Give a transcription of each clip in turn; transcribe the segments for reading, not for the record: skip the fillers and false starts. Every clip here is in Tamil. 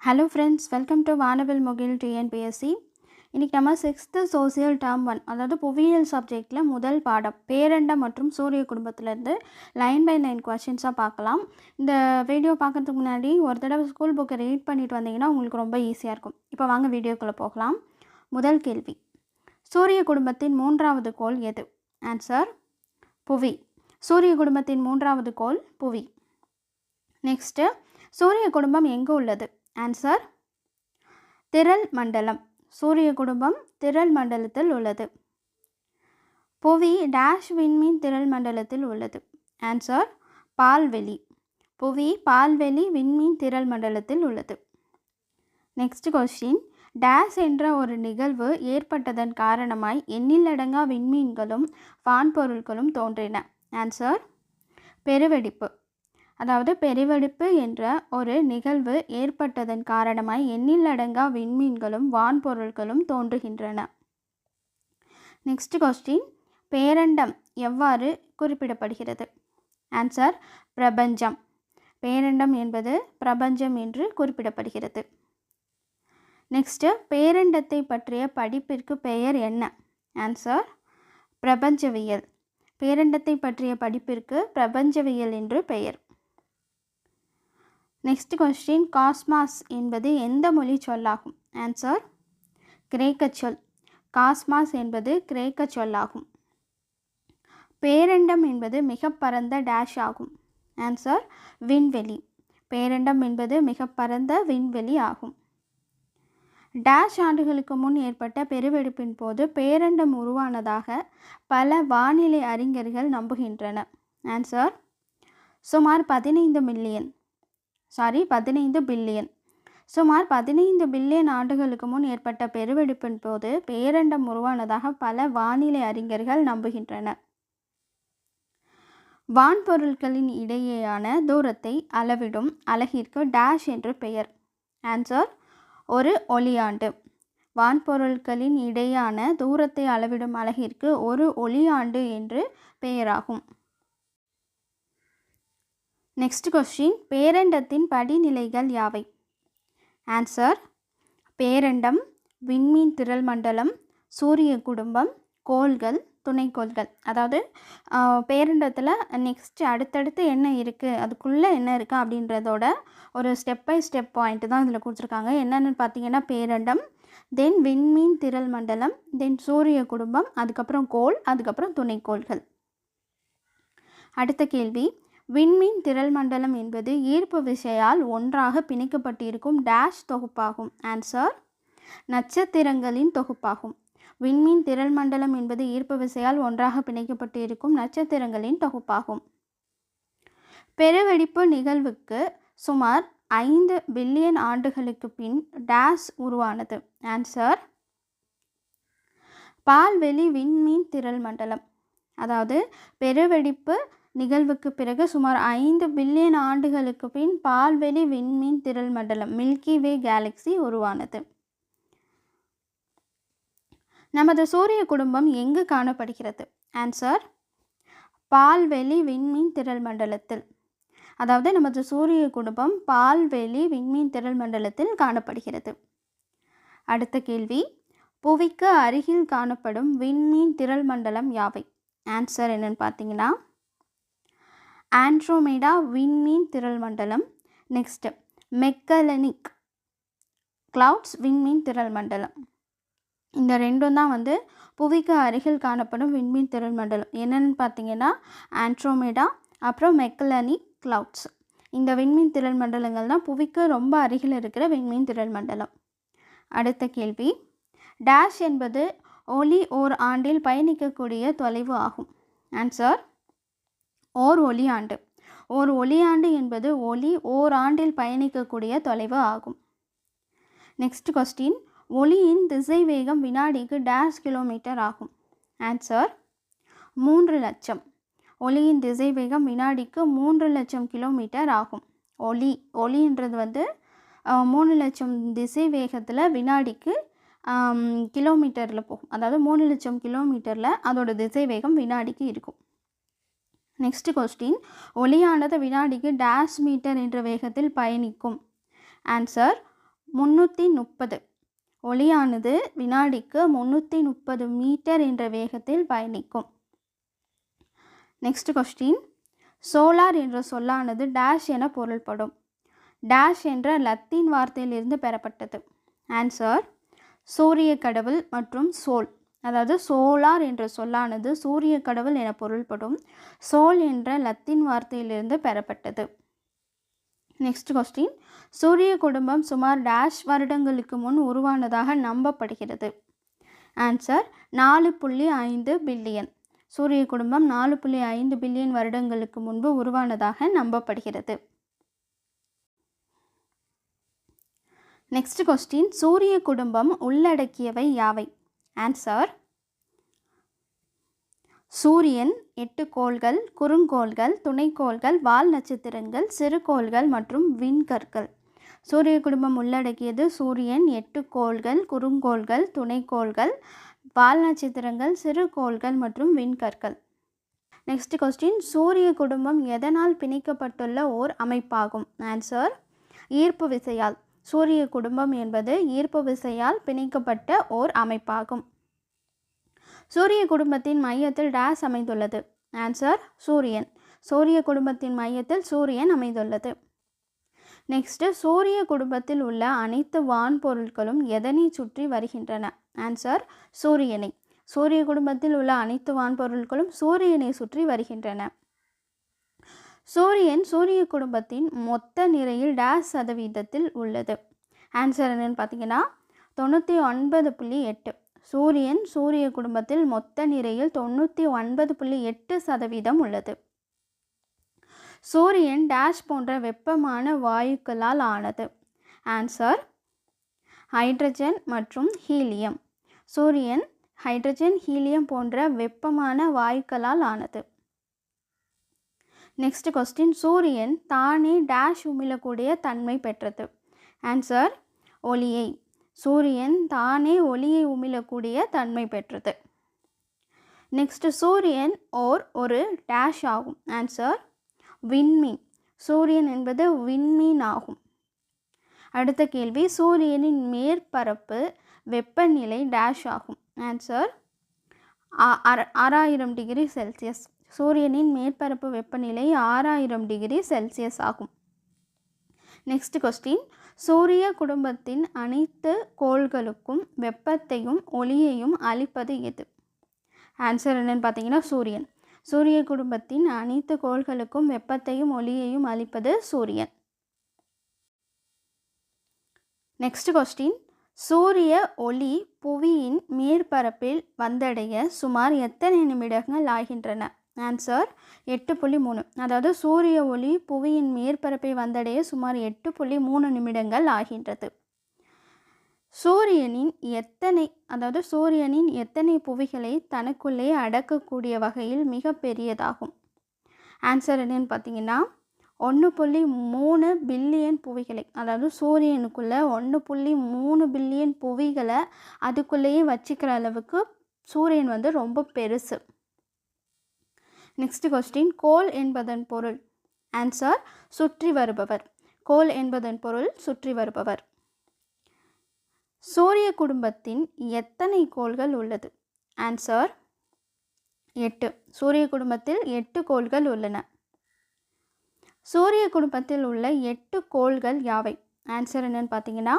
ஹலோ ஃப்ரெண்ட்ஸ், வெல்கம் டு வானவில் முகில் டிஎன்பிஎஸ்சி. இன்றைக்கி நம்ம 6th சோசியல் டேர்ம் 1, அதாவது புவியியல் சப்ஜெக்டில் முதல் பாடம் பேரண்டம் மற்றும் சூரிய குடும்பத்திலேருந்து லைன் பை லைன் கொஷின்ஸாக பார்க்கலாம். இந்த வீடியோ பார்க்குறதுக்கு முன்னாடி ஒரு தடவை ஸ்கூல் புக்கை ரீட் பண்ணிட்டு வந்தீங்கன்னா உங்களுக்கு ரொம்ப ஈஸியாக இருக்கும். இப்போ வாங்க வீடியோக்குள்ளே போகலாம். முதல் கேள்வி, சூரிய குடும்பத்தின் மூன்றாவது கோள் எது? ஆன்சர் புவி. சூரிய குடும்பத்தின் மூன்றாவது கோள் புவி. நெக்ஸ்ட்டு, சூரிய குடும்பம் எங்கே உள்ளது? ஆன்சர் திரள் மண்டலம். சூரிய குடும்பம் திரள் மண்டலத்தில் உள்ளது. புவி டேஷ் விண்மீன் திரள் மண்டலத்தில் உள்ளது. ஆன்சர் பால்வெளி. புவி பால்வெளி விண்மீன் திரள் மண்டலத்தில் உள்ளது. நெக்ஸ்ட் கொஸ்டின், டேஷ் என்ற ஒரு நிகழ்வு ஏற்பட்டதன் காரணமாய் எண்ணிலடங்கா விண்மீன்களும் வான்பொருட்களும் தோன்றின. ஆன்சர் பெருவெடிப்பு. அதாவது பெருவெடிப்பு என்ற ஒரு நிகழ்வு ஏற்பட்டதன் காரணமாய் எண்ணிலடங்கா விண்மீன்களும் வான்பொருட்களும் தோன்றுகின்றன. நெக்ஸ்ட் கொஸ்டின், பேரண்டம் எவ்வாறு குறிப்பிடப்படுகிறது? ஆன்சர் பிரபஞ்சம். பேரண்டம் என்பது பிரபஞ்சம் என்று குறிப்பிடப்படுகிறது. நெக்ஸ்ட்டு, பேரண்டத்தை பற்றிய படிப்பிற்கு பெயர் என்ன? ஆன்சர் பிரபஞ்சவியல். பேரண்டத்தை பற்றிய படிப்பிற்கு பிரபஞ்சவியல் என்று பெயர். நெக்ஸ்ட் கொஸ்டின், காஸ்மாஸ் என்பது எந்த மொழி சொல்லாகும்? ஆன்சர் கிரேக்க சொல். காஸ்மாஸ் என்பது கிரேக்க சொல்லாகும். பேரண்டம் என்பது மிக பரந்த டேஷ் ஆகும். ஆன்சர் விண்வெளி. பேரண்டம் என்பது மிக பரந்த விண்வெளி ஆகும். டேஷ் ஆண்டுகளுக்கு முன் ஏற்பட்ட பெருவெடிப்பின் போது பேரண்டம் உருவானதாக பல வானிலை அறிஞர்கள் நம்புகின்றனர். ஆன்சர் சுமார் 15 பில்லியன். சுமார் 15 பில்லியன் ஆண்டுகளுக்கு முன் ஏற்பட்ட பெருவெடிப்பின் போது பேரண்டம் உருவானதாக பல வானிலை அறிஞர்கள் நம்புகின்றனர். வான்பொருட்களின் இடையேயான தூரத்தை அளவிடும் அலகிற்கு டேஷ் என்று பெயர். ஆன்சர் ஒரு ஒளியாண்டு. வான்பொருட்களின் இடையான தூரத்தை அளவிடும் அலகிற்கு ஒரு ஒளியாண்டு என்று பெயராகும். நெக்ஸ்ட் கொஸ்டின், பேரண்டத்தின் படிநிலைகள் யாவை? ஆன்சர் பேரண்டம், விண்மீன் திரள் மண்டலம், சூரிய குடும்பம், கோள்கள், துணைக்கோள்கள். அதாவது பேரண்டத்தில் நெக்ஸ்ட் அடுத்தடுத்து என்ன இருக்குது, அதுக்குள்ளே என்ன இருக்குது அப்படின்றதோட ஒரு ஸ்டெப் பை ஸ்டெப் பாயிண்ட் தான் இதில் கொடுத்துருக்காங்க. என்னென்னு பார்த்தீங்கன்னா பேரண்டம், தென் விண்மீன் திரள் மண்டலம், தென் சூரிய குடும்பம், அதுக்கப்புறம் கோள், அதுக்கப்புறம் துணைக்கோள்கள். அடுத்த கேள்வி, விண்மீன் திரள் மண்டலம் என்பது ஈர்ப்பு விசையால் ஒன்றாக பிணைக்கப்பட்டிருக்கும் டேஷ் தொகுப்பாகும். ஆன்சர் நட்சத்திரங்களின் தொகுப்பாகும். விண்மீன் திரள் மண்டலம் என்பது ஈர்ப்பு விசையால் ஒன்றாக பிணைக்கப்பட்டிருக்கும் நட்சத்திரங்களின் தொகுப்பாகும். பெருவெடிப்பு நிகழ்வுக்கு சுமார் 5 பில்லியன் ஆண்டுகளுக்கு பின் டேஷ் உருவானது. ஆன்சர் பால்வெளி விண்மீன் திரள் மண்டலம். அதாவது பெருவெடிப்பு நிகழ்வுக்கு பிறகு சுமார் 5 பில்லியன் ஆண்டுகளுக்கு பின் பால்வெளி விண்மீன் திரள் மண்டலம் மில்கி வே கேலக்சி உருவானது. நமது சூரிய குடும்பம் எங்கு காணப்படுகிறது? ஆன்சர் பால்வெளி விண்மீன் திரள் மண்டலத்தில். அதாவது நமது சூரிய குடும்பம் பால்வெளி விண்மீன் திரள் மண்டலத்தில் காணப்படுகிறது. அடுத்த கேள்வி, புவிக்கு அருகில் காணப்படும் விண்மீன் திரள் மண்டலம் யாவை? ஆன்சர் என்னன்னு பார்த்தீங்கன்னா ஆண்ட்ரோமேடா விண்மீன் திரள் மண்டலம். நெக்ஸ்ட் மெக்கலனிக் கிளவுட்ஸ் விண்மீன் திரள் மண்டலம். இந்த ரெண்டும் தான் புவிக்கு அருகில் காணப்படும் விண்மீன் திரள் மண்டலம். என்னென்னு பார்த்தீங்கன்னா ஆண்ட்ரோமேடா அப்புறம் மெக்கலனிக் கிளவுட்ஸ். இந்த விண்மீன் திரள் மண்டலங்கள் தான் புவிக்கு ரொம்ப அருகில் இருக்கிற விண்மீன் திரள் மண்டலம். அடுத்த கேள்வி, டேஷ் என்பது ஒளி ஓர் ஆண்டில் பயணிக்கக்கூடிய தொலைவு ஆகும். ஆன்சர் ஓர் ஒளியாண்டு. ஓர் ஒளியாண்டு என்பது ஒளி ஓர் ஆண்டில் பயணிக்கக்கூடிய தொலைவு ஆகும். நெக்ஸ்ட் கொஸ்டின், ஒளியின் திசை வேகம் வினாடிக்கு டேஷ் கிலோமீட்டர் ஆகும். ஆன்சர் 3 லட்சம். ஒளியின் திசை வேகம் வினாடிக்கு 3 லட்சம் கிலோமீட்டர் ஆகும். ஒளின்றது 3 லட்சம் திசை வேகத்தில் வினாடிக்கு கிலோமீட்டரில் போகும். அதாவது 3 லட்சம் கிலோமீட்டரில் அதோட திசை வேகம் வினாடிக்கு இருக்கும். நெக்ஸ்ட் கொஸ்டின், ஒளியானது வினாடிக்கு டேஷ் மீட்டர் என்ற வேகத்தில் பயணிக்கும். ஆன்சர் 330. ஒளியானது வினாடிக்கு 330 மீட்டர் என்ற வேகத்தில் பயணிக்கும். நெக்ஸ்ட் கொஸ்டின், சோலார் என்ற சொல்லானது டேஷ் என பொருள்படும். டேஷ் என்ற லத்தீன் வார்த்தையிலிருந்து பெறப்பட்டது. ஆன்சர், சூரிய கடவுள் மற்றும் சோல். அதாவது சோலார் என்ற சொல்லானது சூரிய கடவுள் என பொருள்படும். சோல் என்ற லத்தீன் வார்த்தையிலிருந்து பெறப்பட்டது. நெக்ஸ்ட் கொஸ்டின், சூரிய குடும்பம் சுமார் டேஷ் வருடங்களுக்கு முன் உருவானதாக நம்பப்படுகிறது. Answer, 4.5 billion. சூரிய குடும்பம் 4.5 பில்லியன் வருடங்களுக்கு முன்பு உருவானதாக நம்பப்படுகிறது. நெக்ஸ்ட் கொஸ்டின், சூரிய குடும்பம் உள்ளடக்கியவை யாவை? ஆன்சர், சூரியன், 8 கோள்கள், குறுங்கோள்கள், துணைக்கோள்கள், வால் நட்சத்திரங்கள், சிறுகோள்கள் மற்றும் விண்கற்கள். சூரிய குடும்பம் உள்ளடக்கியது சூரியன், 8 கோள்கள், குறுங்கோள்கள், துணைக்கோள்கள், வால் நட்சத்திரங்கள், சிறுகோள்கள் மற்றும் விண்கற்கள். நெக்ஸ்ட் கொஸ்டின், சூரிய குடும்பம் எதனால் பிணைக்கப்பட்டுள்ள ஓர் அமைப்பாகும்? ஆன்சர், ஈர்ப்பு விசையால். சூரிய குடும்பம் என்பது ஈர்ப்பு விசையால் பிணைக்கப்பட்ட ஓர் அமைப்பாகும். சூரிய குடும்பத்தின் மையத்தில் டேஷ் அமைந்துள்ளது. ஆன்சர், சூரியன். சூரிய குடும்பத்தின் மையத்தில் சூரியன் அமைந்துள்ளது. நெக்ஸ்ட், சூரிய குடும்பத்தில் உள்ள அனைத்து வான்பொருட்களும் எதனை சுற்றி வருகின்றன? ஆன்சர், சூரியனை. சூரிய குடும்பத்தில் உள்ள அனைத்து வான்பொருட்களும் சூரியனை சுற்றி வருகின்றன. சூரியன் சூரிய குடும்பத்தின் மொத்த நிறையில் டேஷ் சதவீதத்தில் உள்ளது? ஆன்சர் என்னன்னு பார்த்தீங்கன்னா 99.8. சூரியன் சூரிய குடும்பத்தில் மொத்த நிறையில் 99.8% உள்ளது. சூரியன் டேஷ் போன்ற வெப்பமான வாயுக்களால் ஆனது? ஆன்சர், ஹைட்ரஜன் மற்றும் ஹீலியம். சூரியன் ஹைட்ரஜன், ஹீலியம் போன்ற வெப்பமான வாயுக்களால் ஆனது. நெக்ஸ்ட் கொஸ்டின், சூரியன் தானே டேஷ் உமிழக்கூடிய தன்மை பெற்றது? ஆன்சர், ஒளியை. சூரியன் தானே ஒளியை உமிழக்கூடிய தன்மை பெற்றது. நெக்ஸ்ட், சூரியன் ஒரு டேஷ் ஆகும்? ஆன்சர், விண்மீன். சூரியன் என்பது விண்மீன் ஆகும். அடுத்த கேள்வி, சூரியனின் மேற்பரப்பு வெப்பநிலை டேஷ் ஆகும்? Answer, 6000 degree Celsius. சூரியனின் மேற்பரப்பு வெப்பநிலை 6000 டிகிரி செல்சியஸ் ஆகும். நெக்ஸ்ட் கொஸ்டின், சூரிய குடும்பத்தின் அனைத்து கோள்களுக்கும் வெப்பத்தையும் ஒளியையும் அளிப்பது எது? ஆன்சர் என்னன்னு பார்த்தீங்கன்னா சூரியன். சூரிய குடும்பத்தின் அனைத்து கோள்களுக்கும் வெப்பத்தையும் ஒளியையும் அளிப்பது சூரியன். நெக்ஸ்ட் கொஸ்டின், சூரிய ஒளி புவியின் மேற்பரப்பில் வந்தடைய சுமார் எத்தனை நிமிடங்கள் ஆகின்றன? ஆன்சர், 8.3. அதாவது சூரிய ஒளி புவியின் மேற்பரப்பை வந்தடைய சுமார் 8.3 நிமிடங்கள் ஆகின்றது. சூரியனின் எத்தனை புவிகளை தனக்குள்ளே அடக்கக்கூடிய வகையில் மிக பெரியதாகும்? ஆன்சர் என்னன்னு பார்த்தீங்கன்னா 1.3 பில்லியன் புவிகளை. அதாவது சூரியனுக்குள்ளே 1.3 பில்லியன் புவிகளை அதுக்குள்ளேயே வச்சுக்கிற அளவுக்கு சூரியன் ரொம்ப பெருசு. நெக்ஸ்ட் கொஸ்டின், கோள் என்பதன் பொருள்? ஆன்சர், சுற்றி வருபவர். கோள் என்பதன் பொருள் சுற்றி வருபவர். சூரிய குடும்பத்தின் எத்தனை கோள்கள் உள்ளது? ஆன்சர், 8. சூரிய குடும்பத்தில் 8 கோள்கள் உள்ளன. சூரிய குடும்பத்தில் உள்ள 8 கோள்கள் யாவை? ஆன்சர் என்னன்னு பார்த்தீங்கன்னா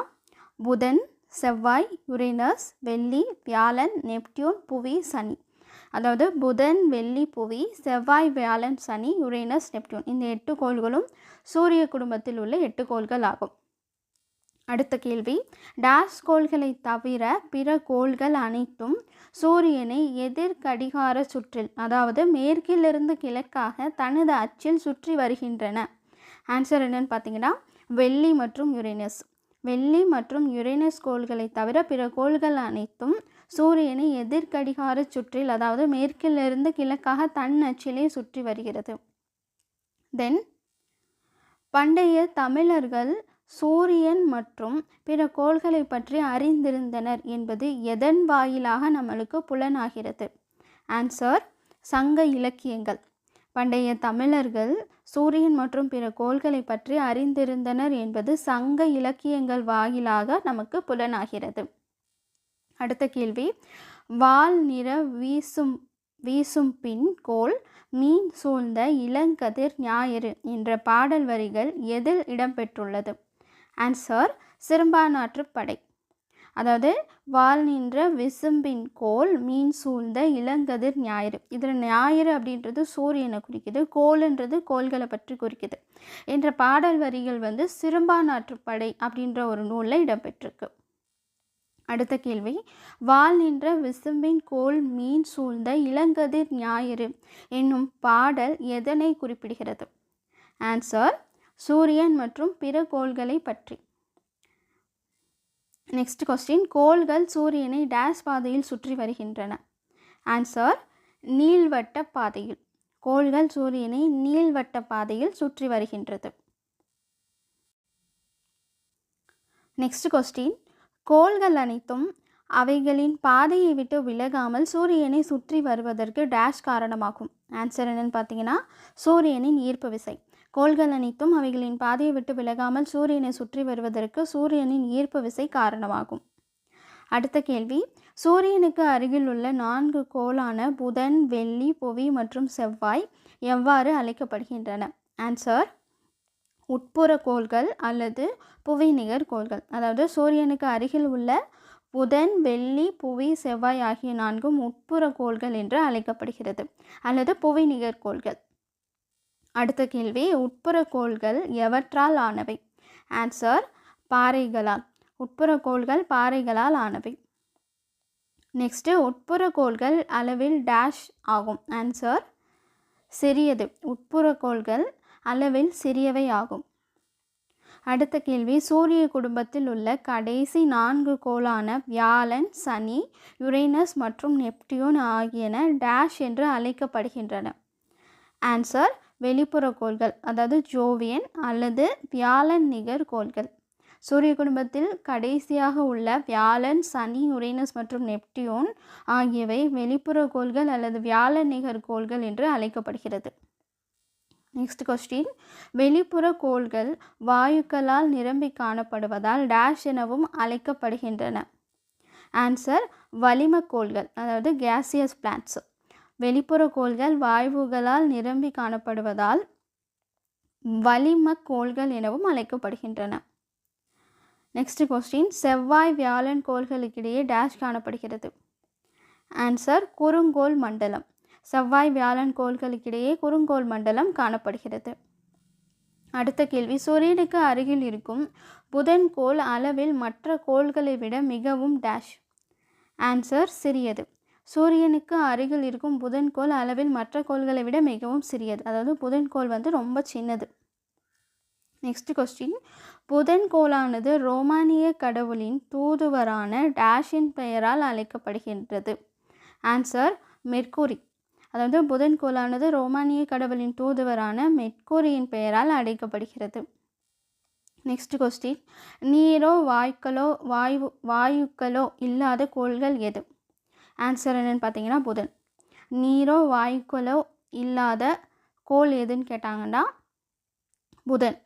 புதன், செவ்வாய், யுரேனஸ், வெள்ளி, வியாழன், நெப்டியூன், புவி, சனி. அதாவது புதன், வெள்ளி, புவி, செவ்வாய், வியாழன், சனி, யுரேனஸ், நெப்டியூன். இந்த 8 கோள்களும் சூரிய குடும்பத்தில் உள்ள 8 கோள்கள் ஆகும். அடுத்த கேள்வி, டேஷ் கோள்களை தவிர பிற கோள்கள் அனைத்தும் சூரியனை எதிர் கடிகார சுற்றில், அதாவது மேற்கிலிருந்து கிழக்காக தனது அச்சில் சுற்றி வருகின்றன? ஆன்சர் என்னன்னு பார்த்தீங்கன்னா வெள்ளி மற்றும் யுரேனஸ். வெள்ளி மற்றும் யுரேனஸ் கோள்களை தவிர பிற கோள்கள் அனைத்தும் சூரியனை எதிர்கடிகார சுற்றில், அதாவது மேற்கிலிருந்து கிழக்காக தன் அச்சிலே சுற்றி வருகிறது. தென், பண்டைய தமிழர்கள் சூரியன் மற்றும் பிற கோள்களை பற்றி அறிந்திருந்தனர் என்பது எதன் வாயிலாக நம்மளுக்கு புலனாகிறது? ஆன்சர், சங்க இலக்கியங்கள். பண்டைய தமிழர்கள் சூரியன் மற்றும் பிற கோள்களை பற்றி அறிந்திருந்தனர் என்பது சங்க இலக்கியங்கள் வாயிலாக நமக்கு புலனாகிறது. அடுத்த கேள்வி, வால் நிற வீசும் பின் கோள் மீன் சூழ்ந்த இளங்கதிர் ஞாயிறு என்ற பாடல் வரிகள் எதில் இடம்பெற்றுள்ளது? ஆன்சர், சிறுபானாற்றுப்படை. அதாவது வால் நின்ற விசும்பின் கோள் மீன் சூழ்ந்த இளங்கதிர் ஞாயிறு. இதில் ஞாயிறு அப்படின்றது சூரியனை குறிக்குது, கோள்ன்றது கோள்களை பற்றி குறிக்குது என்ற பாடல் வரிகள் சிறுபானாற்றுப்படை அப்படின்ற ஒரு நூலில் இடம்பெற்றிருக்கு. அடுத்த கேள்வி, வால் நின்ற விசும்பின் கோள் மீன் சூழ்ந்த இளங்கதிர் ஞாயிறு என்னும் பாடல் எதனை குறிப்பிடுகிறது? ஆன்சர், சூரியன் மற்றும் பிற கோள்களை பற்றி. நெக்ஸ்ட் கொஸ்டின், கோள்கள் சூரியனை டேஷ் பாதையில் சுற்றி வருகின்றன? ஆன்சர், நீள்வட்ட பாதையில். கோள்கள் சூரியனை நீள்வட்ட பாதையில் சுற்றி வருகின்றது. நெக்ஸ்ட் கொஸ்டின், கோள்கள் அனைத்தும் அவைகளின் பாதையை விட்டு விலகாமல் சூரியனை சுற்றி வருவதற்கு டேஷ் காரணமாகும்? ஆன்சர் என்னன்னு பார்த்தீங்கன்னா, சூரியனின் ஈர்ப்பு விசை. கோள்கள் அனைத்தும் அவைகளின் பாதையை விட்டு விலகாமல் சூரியனை சுற்றி வருவதற்கு சூரியனின் ஈர்ப்பு விசை காரணமாகும். அடுத்த கேள்வி, சூரியனுக்கு அருகில் உள்ள 4 கோளான புதன், வெள்ளி, புவி மற்றும் செவ்வாய் எவ்வாறு அழைக்கப்படுகின்றன? ஆன்சர், உட்புற கோள்கள் அல்லது புவி நிகர் கோள்கள். அதாவது சூரியனுக்கு அருகில் உள்ள புதன், வெள்ளி, புவி, செவ்வாய் ஆகிய 4ம் உட்புற கோள்கள் என்று அழைக்கப்படுகிறது அல்லது புவி நிகர் கோள்கள். அடுத்த கேள்வி, உட்புற கோள்கள் எவற்றால் ஆனவை? ஆன்சர், பாறைகளால். உட்புற கோள்கள் பாறைகளால் ஆனவை. நெக்ஸ்ட், உட்புற கோள்கள் அளவில் டேஷ் ஆகும்? ஆன்சர், சிறியது. உட்புற கோள்கள் அளவில் சிறியவை ஆகும். அடுத்த கேள்வி, சூரிய குடும்பத்தில் உள்ள கடைசி 4 கோளான வியாழன், சனி, யுரேனஸ் மற்றும் நெப்டியூன் ஆகியன டேஷ் என்று அழைக்கப்படுகின்றன? ஆன்சர், வெளிப்புற கோள்கள், அதாவது ஜோவியன் அல்லது வியாழன் நிகர் கோள்கள். சூரிய குடும்பத்தில் கடைசியாக உள்ள வியாழன், சனி, யுரேனஸ் மற்றும் நெப்டியூன் ஆகியவை வெளிப்புற கோள்கள் அல்லது வியாழன் நிகர் கோள்கள் என்று அழைக்கப்படுகிறது. நெக்ஸ்ட் கொஸ்டின், வெளிப்புற கோள்கள் வாயுக்களால் நிரம்பி காணப்படுவதால் டேஷ் எனவும் அழைக்கப்படுகின்றன? ஆன்சர், வளிம கோள்கள், அதாவது கேசியஸ் பிளான்ட்ஸ். வெளிப்புற கோள்கள் வாயுகளால் நிரம்பி காணப்படுவதால் வளிம கோள்கள் எனவும் அழைக்கப்படுகின்றன. நெக்ஸ்ட் கொஸ்டின், செவ்வாய், வியாழன் கோள்களுக்கிடையே டேஷ் காணப்படுகிறது? ஆன்சர், குறுங்கோள் மண்டலம். செவ்வாய், வியாழன் கோள்களுக்கிடையே குறுங்கோள் மண்டலம் காணப்படுகிறது. அடுத்த கேள்வி, சூரியனுக்கு அருகில் இருக்கும் புதன் கோள் அளவில் மற்ற கோள்களை விட மிகவும் டேஷ்? ஆன்சர், சிறியது. சூரியனுக்கு அருகில் இருக்கும் புதன் கோள் அளவில் மற்ற கோள்களை விட மிகவும் சிறியது. அதாவது புதன் கோள் ரொம்ப சின்னது. நெக்ஸ்ட் கொஸ்டின், புதன் கோளானது ரோமானிய கடவுளின் தூதுவரான டேஷின் பெயரால் அழைக்கப்படுகின்றது? Answer, mercury. அதாவது புதன் கோளானது ரோமானிய கடவுளின் தூதுவரான மெர்க்குரியின் பெயரால் அழைக்கப்படுகிறது. நெக்ஸ்ட் கொஸ்டின், நீரோ வாயுக்களோ இல்லாத கோள்கள் எது? ஆன்சர் என்னன்னு பார்த்தீங்கன்னா புதன். நீரோ வாயுக்களோ இல்லாத கோள் எதுன்னு கேட்டாங்கன்னா புதன்.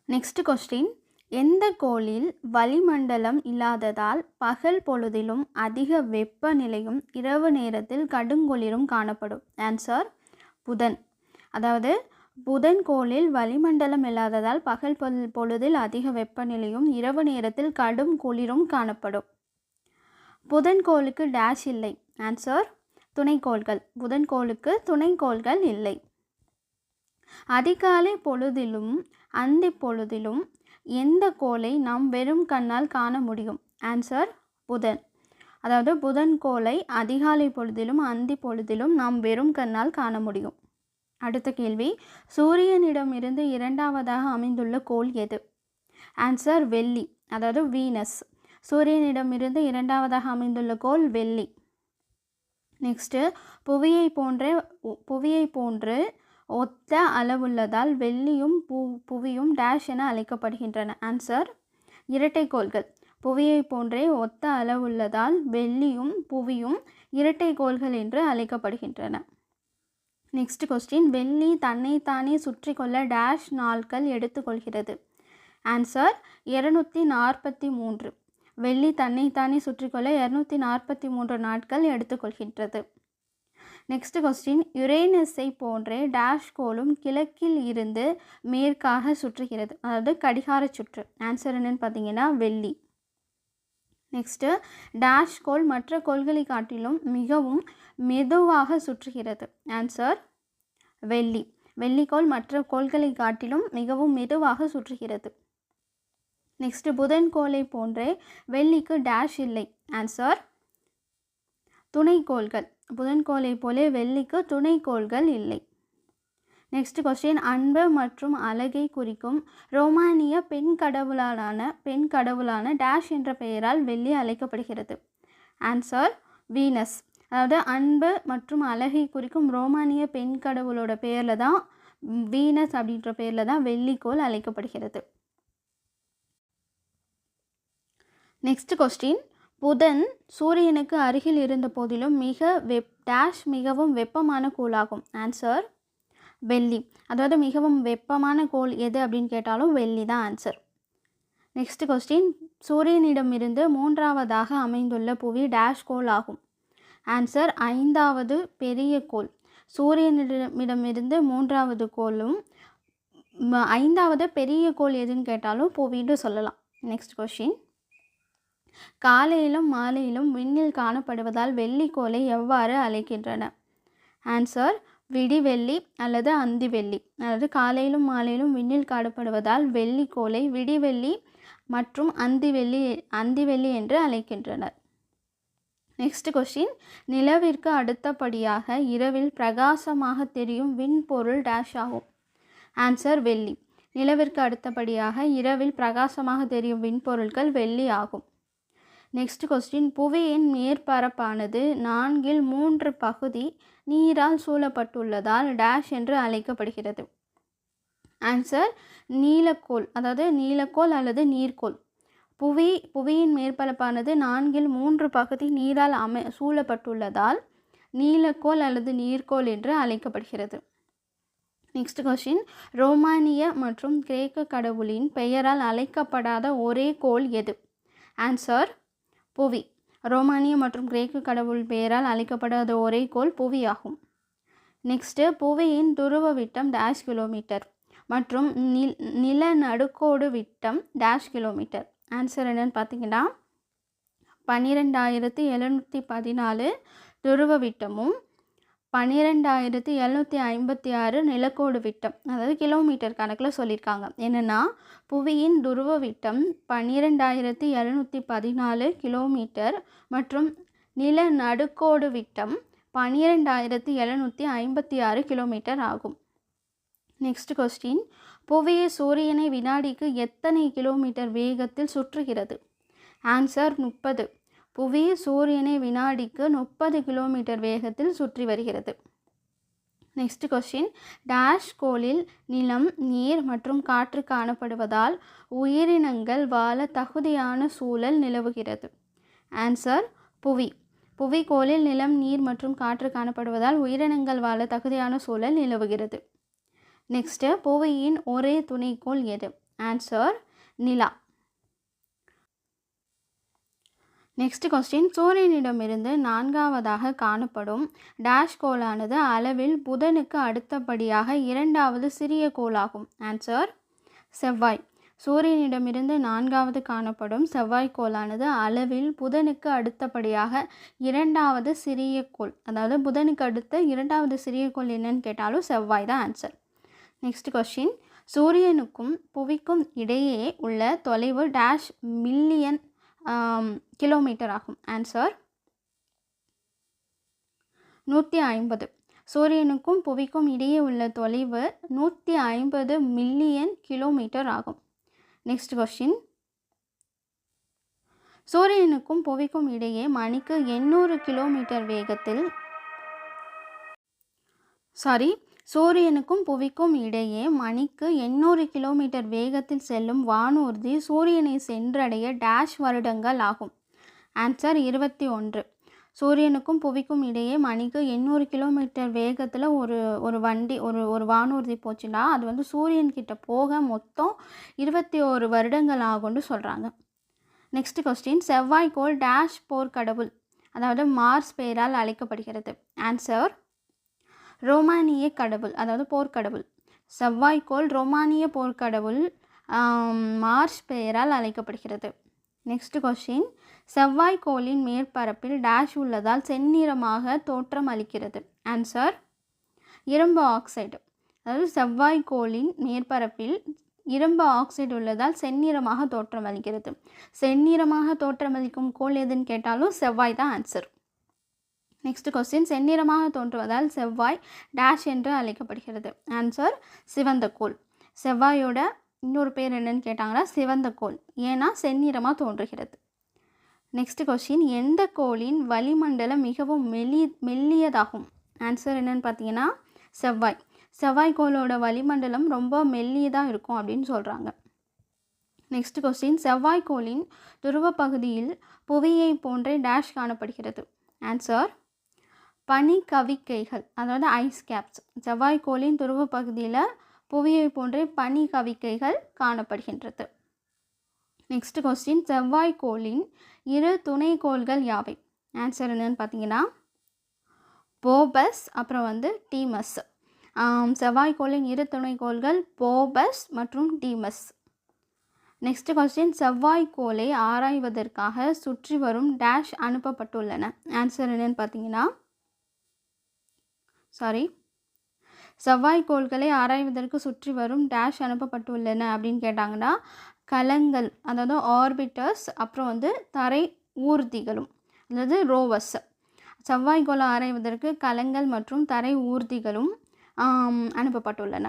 நெக்ஸ்ட் கொஸ்டின், எந்த கோளில் வளிமண்டலம் இல்லாததால் பகல் பொழுதிலும் அதிக வெப்பநிலையும் இரவு நேரத்தில் கடுங்குளிரும் காணப்படும்? ஆன்சர், புதன். அதாவது புதன் கோளில் வளிமண்டலம் இல்லாததால் பகல் பொழுதில் அதிக வெப்பநிலையும் இரவு நேரத்தில் கடும் குளிரும் காணப்படும். புதன் கோளுக்கு டேஷ் இல்லை? ஆன்சர், துணைக்கோள்கள். புதன் கோளுக்கு துணைக்கோள்கள் இல்லை. அதிகாலை பொழுதிலும் அந்தி பொழுதிலும் எந்த கோளை நாம் வெறும் கண்ணால் காண முடியும்? ஆன்சர், புதன். அதாவது புதன் கோளை அதிகாலை பொழுதிலும் அந்தி பொழுதிலும் நாம் வெறும் கண்ணால் காண முடியும். அடுத்த கேள்வி, சூரியனிடமிருந்து இரண்டாவதாக அமைந்துள்ள கோள் எது? ஆன்சர், வெள்ளி. அதாவது வீனஸ். சூரியனிடமிருந்து இரண்டாவதாக அமைந்துள்ள கோள் வெள்ளி. நெக்ஸ்ட்டு, புவியை போன்று ஒத்த அளவுள்ளதால் வெள்ளியும் புவியும் டேஷ் என அழைக்கப்படுகின்றன? ஆன்சர், இரட்டைக்கோள்கள். புவியை போன்றே ஒத்த அளவுள்ளதால் வெள்ளியும் புவியும் இரட்டைக்கோள்கள் என்று அழைக்கப்படுகின்றன. நெக்ஸ்ட் கொஸ்டின், வெள்ளி தன்னைத்தானே சுற்றி கொள்ள டேஷ் நாட்கள் எடுத்துக்கொள்கிறது? ஆன்சர் 243. வெள்ளி தன்னைத்தானே சுற்றிக்கொள்ள 243 நாட்கள் எடுத்துக்கொள்கின்றது. நெக்ஸ்ட் கொஸ்டின், யுரேனஸை போன்றே டேஷ் கோளும் கிழக்கில் இருந்து மேற்காக சுற்றுகிறது, அதாவது கடிகார சுற்று. ஆன்சர் என்னன்னு பார்த்தீங்கன்னா வெள்ளி. நெக்ஸ்ட்டு, டேஷ் கோள் மற்ற கோள்களை காட்டிலும் மிகவும் மெதுவாக சுற்றுகிறது. ஆன்சர் வெள்ளி. வெள்ளிக்கோள் மற்ற கோள்களை காட்டிலும் மிகவும் மெதுவாக சுற்றுகிறது. நெக்ஸ்ட்டு, புதன் கோளை போன்றே வெள்ளிக்கு டேஷ் இல்லை. ஆன்சர் துணைக்கோள்கள். புதன்கோளை போலே வெள்ளிக்கு துணைக்கோள்கள் இல்லை. நெக்ஸ்ட் கொஸ்டின், அன்பு மற்றும் அழகை குறிக்கும் ரோமானிய பெண் கடவுளான டேஷ் என்ற பெயரால் வெள்ளி அழைக்கப்படுகிறது. Answer Venus. அதாவது அன்பு மற்றும் அழகை குறிக்கும் ரோமானிய பெண் கடவுளோட பேரில் தான், வீனஸ் அப்படின்ற பேரில் தான் வெள்ளிக்கோள் அழைக்கப்படுகிறது. நெக்ஸ்ட் கொஸ்டின், புதன் சூரியனுக்கு அருகில் இருந்த போதிலும் டேஷ் மிகவும் வெப்பமான கோளாகும். ஆன்சர் வெள்ளி. அதாவது மிகவும் வெப்பமான கோள் எது அப்படின்னு கேட்டாலும் வெள்ளி தான் ஆன்சர். நெக்ஸ்ட் கொஸ்டின், சூரியனிடமிருந்து மூன்றாவதாக அமைந்துள்ள புவி டேஷ் கோள் ஆகும். ஆன்சர் 5வது பெரிய கோள். சூரியனிடமிருந்து மூன்றாவது கோளும் 5வது பெரிய கோள் எதுன்னு கேட்டாலும் புவின்னு சொல்லலாம். நெக்ஸ்ட் கொஸ்டின், காலையிலும் மாலையிலும் விண்ணில் காணப்படுவதால் வெள்ளிக்கோளை எவ்வாறு அழைக்கின்றன? ஆன்சர் விடிவெள்ளி அல்லது அந்திவெள்ளி. அதாவது காலையிலும் மாலையிலும் விண்ணில் காணப்படுவதால் வெள்ளிக்கோளை விடிவெள்ளி மற்றும் அந்திவெள்ளி என்று அழைக்கின்றனர். நெக்ஸ்ட் கொஸ்டின், நிலவிற்கு அடுத்தபடியாக இரவில் பிரகாசமாக தெரியும் விண்பொருள் டேஷ் ஆகும். ஆன்சர் வெள்ளி. நிலவிற்கு அடுத்தபடியாக இரவில் பிரகாசமாக தெரியும் விண்பொருட்கள் வெள்ளி ஆகும். நெக்ஸ்ட் கொஸ்டின், புவியின் மேற்பரப்பானது 4/3 பகுதி நீரால் சூழப்பட்டுள்ளதால் டேஷ் என்று அழைக்கப்படுகிறது. ஆன்சர் நீலக்கோள். அதாவது நீலக்கோள் அல்லது நீர்க்கோள். புவியின் மேற்பரப்பானது 4/3 பகுதி நீரால் சூழப்பட்டுள்ளதால் நீலக்கோள் அல்லது நீர்க்கோள் என்று அழைக்கப்படுகிறது. நெக்ஸ்ட் கொஸ்டின், ரோமானிய மற்றும் கிரேக்க கடவுளின் பெயரால் அழைக்கப்படாத ஒரே கோள் எது? ஆன்சர் புவி. ரோமானிய மற்றும் கிரேக்க கடவுள் பெயரால் அழைக்கப்படாத ஒரே கோள் புவி ஆகும். நெக்ஸ்ட்டு, புவியின் துருவ விட்டம் டேஷ் கிலோமீட்டர் மற்றும் நிலநடுக்கோடு விட்டம் டேஷ் கிலோமீட்டர். ஆன்சர் என்னன்னு பார்த்தீங்கன்னா 12,714 துருவ விட்டமும் 12,756 நிலக்கோடு விட்டம், அதாவது கிலோமீட்டர் கணக்கில் சொல்லியிருக்காங்க. என்னென்னா, புவியின் துருவ விட்டம் 12,714 கிலோமீட்டர் மற்றும் நிலநடுக்கோடு விட்டம் 12,756 கிலோமீட்டர் ஆகும். நெக்ஸ்ட் கொஸ்டின், புவி சூரியனை வினாடிக்கு எத்தனை கிலோமீட்டர் வேகத்தில் சுற்றுகிறது? ஆன்சர் 30. புவி சூரியனை வினாடிக்கு 30 கிலோமீட்டர் வேகத்தில் சுற்றி வருகிறது. நெக்ஸ்ட் கொஸ்டின், டேஷ் கோளில் நிலம், நீர் மற்றும் காற்று காணப்படுவதால் உயிரினங்கள் வாழ தகுதியான சூழல் நிலவுகிறது. ஆன்சர் புவி. புவிக்கோளில் நிலம், நீர் மற்றும் காற்று காணப்படுவதால் உயிரினங்கள் வாழ தகுதியான சூழல் நிலவுகிறது. நெக்ஸ்ட்டு, புவியின் ஒரே துணைக்கோள் எது? ஆன்சர் நிலா. நெக்ஸ்ட் கொஸ்டின், சூரியனிடமிருந்து 4வதாக காணப்படும் டேஷ் கோளானது அளவில் புதனுக்கு அடுத்தபடியாக 2வது சிறிய கோளாகும். ஆன்சர் செவ்வாய். சூரியனிடமிருந்து 4வது காணப்படும் செவ்வாய் கோளானது அளவில் புதனுக்கு அடுத்தபடியாக 2வது சிறிய கோள். அதாவது புதனுக்கு அடுத்த 2வது சிறிய கோள் என்னன்னு கேட்டாலும் செவ்வாய் தான் ஆன்சர். நெக்ஸ்ட் கொஸ்டின், சூரியனுக்கும் புவிக்கும் இடையே உள்ள தொலைவு டேஷ் மில்லியன் கிலோமீட்டர் ஆகும். ஆன்சர் 150. சூரியனுக்கும் புவிக்கும் இடையே உள்ள தொலைவு 150 மில்லியன் கிலோமீட்டர் ஆகும். நெக்ஸ்ட் கொஸ்டின், சூரியனுக்கும் புவிக்கும் இடையே மணிக்கு 800 கிலோமீட்டர் வேகத்தில் சூரியனுக்கும் புவிக்கும் இடையே மணிக்கு 800 கிலோமீட்டர் வேகத்தில் செல்லும் வானூர்தி சூரியனை சென்றடைய டேஷ் வருடங்கள் ஆகும். ஆன்சர் 21. சூரியனுக்கும் புவிக்கும் இடையே மணிக்கு 800 கிலோமீட்டர் வேகத்தில் ஒரு வண்டி ஒரு வானூர்தி போச்சுன்னா அது வந்து சூரியன்கிட்ட போக மொத்தம் 21 வருடங்கள் ஆகும்னு சொல்கிறாங்க. நெக்ஸ்ட் கொஸ்டின், செவ்வாய்க்கோள் டேஷ் போர்க்கடவுள் அதாவது மார்ஸ் பெயரால் அழைக்கப்படுகிறது. ஆன்சர் ரோமானிய கடவுள் அதாவது போர்க்கடவுள். செவ்வாய்க்கோள் ரோமானிய போர்க்கடவுள் மார்ஸ் பெயரால் அழைக்கப்படுகிறது. நெக்ஸ்ட் கொஸ்டின், செவ்வாய்க்கோளின் மேற்பரப்பில் டேஷ் உள்ளதால் செந்நிறமாக தோற்றம் அளிக்கிறது. ஆன்சர் இரும்பு ஆக்சைடு. அதாவது செவ்வாய்க்கோளின் மேற்பரப்பில் இரும்பு ஆக்சைடு உள்ளதால் செந்நிறமாக தோற்றம் அளிக்கிறது. செந்நிறமாக தோற்றமளிக்கும் கோள் எதுன்னு கேட்டாலும் செவ்வாய் தான் ஆன்சர். நெக்ஸ்ட் கொஸ்டின், செந்நிறமாக தோன்றுவதால் செவ்வாய் டேஷ் என்று அழைக்கப்படுகிறது. ஆன்சர் சிவந்த கோள். செவ்வாயோட இன்னொரு பேர் என்னன்னு கேட்டாங்கன்னா சிவந்த கோள். ஏன்னா செந்நிறமாக தோன்றுகிறது. நெக்ஸ்ட் கொஸ்டின், எந்த கோளின் வளிமண்டலம் மிகவும் மெல்லியதாகும்? ஆன்சர் என்னன்னு பார்த்தீங்கன்னா செவ்வாய். செவ்வாய்க்கோளோட வளிமண்டலம் ரொம்ப மெல்லியதாக இருக்கும் அப்படின்னு சொல்கிறாங்க. நெக்ஸ்ட் கொஸ்டின், செவ்வாய்க்கோளின் துருவ பகுதியில் புவியை போன்றே டேஷ் காணப்படுகிறது. ஆன்சர் பனி கவிக்கைகள் அதாவது ஐஸ் கேப்ஸ். செவ்வாய்க்கோளின் துருவ பகுதியில் புவியை போன்றே பனி கவிக்கைகள் காணப்படுகின்றது. நெக்ஸ்ட் கொஸ்டின், செவ்வாய்க்கோளின் 2 துணைக்கோள்கள் யாவை? ஆன்சர் என்னன்னு பார்த்தீங்கன்னா போபஸ் அப்புறம் வந்து டீமஸ். செவ்வாய்க்கோளின் 2 துணைக்கோள்கள் போபஸ் மற்றும் டீமஸ். நெக்ஸ்ட் கொஸ்டின், செவ்வாய்க்கோளை ஆராய்வதற்காக சுற்றி வரும் டேஷ் அனுப்பப்பட்டுள்ளன. ஆன்சர் என்னன்னு பார்த்தீங்கன்னா செவ்வாய்க்கோள்களை ஆராய்வதற்கு சுற்றி வரும் டேஷ் அனுப்பப்பட்டுள்ளன அப்படின்னு கேட்டாங்கன்னா கலங்கள் அதாவது ஆர்பிட்டர்ஸ் அப்புறம் வந்து தரை ஊர்திகளும் அதாவது ரோவர்ஸ். செவ்வாய்க்கோளை ஆராய்வதற்கு கலங்கள் மற்றும் தரை ஊர்திகளும் அனுப்பப்பட்டுள்ளன.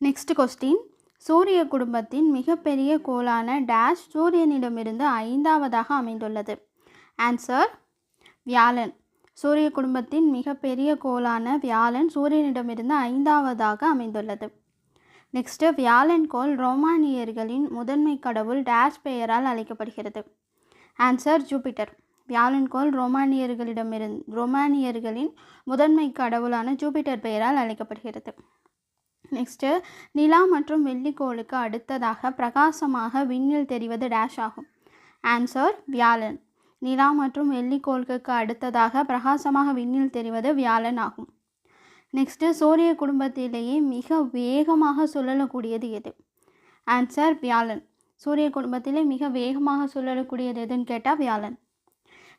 நெக்ஸ்ட் கொஸ்டின், சூரிய குடும்பத்தின் மிகப்பெரிய கோளான டேஷ் சூரியனிடமிருந்து 5வதாக அமைந்துள்ளது. ஆன்சர் வியாழன். சூரிய குடும்பத்தின் மிகப்பெரிய கோளான வியாழன் சூரியனிடமிருந்து 5வதாக அமைந்துள்ளது. நெக்ஸ்ட்டு, வியாழன் கோள் ரோமானியர்களின் முதன்மை கடவுள் டேஷ் பெயரால் அழைக்கப்படுகிறது. Answer Jupiter. வியாழன் கோள் ரோமானியர்களின் முதன்மை கடவுளான ஜூபிட்டர் பெயரால் அழைக்கப்படுகிறது. நெக்ஸ்ட்டு, நிலா மற்றும் வெள்ளிக்கோளுக்கு அடுத்ததாக பிரகாசமாக விண்ணில் தெரிவது டேஷ் ஆகும். ஆன்சர் வியாழன். நிலா மற்றும் வெள்ளிக்கோளுக்கு அடுத்ததாக பிரகாசமாக விண்ணில் தெரிவது வியாழன் ஆகும். நெக்ஸ்ட்டு, சூரிய குடும்பத்திலேயே மிக வேகமாக சுழலக்கூடியது எது? ஆன்சர் வியாழன். சூரிய குடும்பத்திலே மிக வேகமாக சுழலக்கூடியது எதுன்னு கேட்டால் வியாழன்.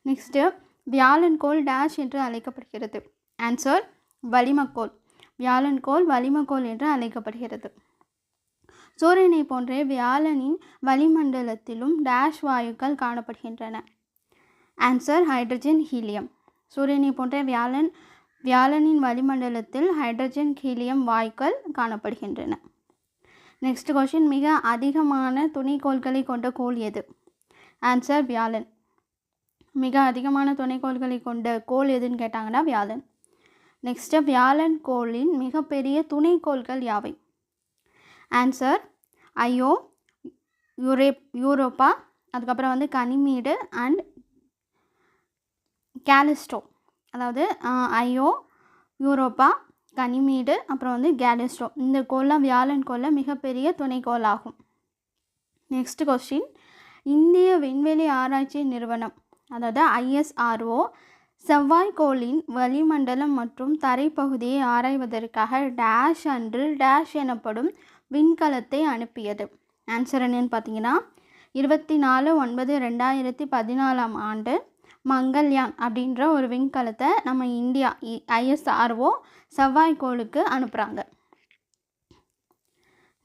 நெக்ஸ்ட்டு, வியாழன் கோள் டேஷ் என்று அழைக்கப்படுகிறது. ஆன்சர் வளிமக்கோள். வியாழன் கோள் வளிமக்கோள் என்று அழைக்கப்படுகிறது. சூரியனை போன்றே வியாழனின் வளிமண்டலத்திலும் டேஷ் வாயுக்கள் காணப்படுகின்றன. Answer hydrogen helium. சூரியனை போன்ற வியாழனின் வளிமண்டலத்தில் ஹைட்ரஜன் ஹீலியம் வாயுக்கள் காணப்படுகின்றன. நெக்ஸ்ட் கொஸ்டின், மிக அதிகமான துணைக்கோள்களை கொண்ட கோள் எது? ஆன்சர் வியாழன். மிக அதிகமான துணைக்கோள்களை கொண்ட கோள் எதுன்னு கேட்டாங்கன்னா வியாழன். நெக்ஸ்ட்டு, வியாழன் கோளின் மிகப்பெரிய துணைக்கோள்கள் யாவை? ஆன்சர் ஐயோ, யூரோப்பா, அதுக்கப்புறம் வந்து கனிமீடு அண்ட் கேலிஸ்டோ. அதாவது ஐயோ, யூரோப்பா, கனிமீடு, அப்புறம் வந்து கேலிஸ்டோ. இந்த கோள்லாம் வியாழன் கோளில் மிகப்பெரிய துணைக்கோள் ஆகும். நெக்ஸ்ட் கொஸ்டின், இந்திய விண்வெளி ஆராய்ச்சி நிறுவனம் அதாவது ISRO செவ்வாய்க்கோளின் வளிமண்டலம் மற்றும் தரைப்பகுதியை ஆராய்வதற்காக டேஷ் அன்று டேஷ் எனப்படும் விண்கலத்தை அனுப்பியது. ஆன்சர் என்னன்னு பார்த்தீங்கன்னா 24/9/2014 ஆண்டு மங்கள்யான் அப்படின்ற ஒரு விண்கலத்தை நம்ம இந்தியா ISRO செவ்வாய்க்கோளுக்கு அனுப்புகிறாங்க.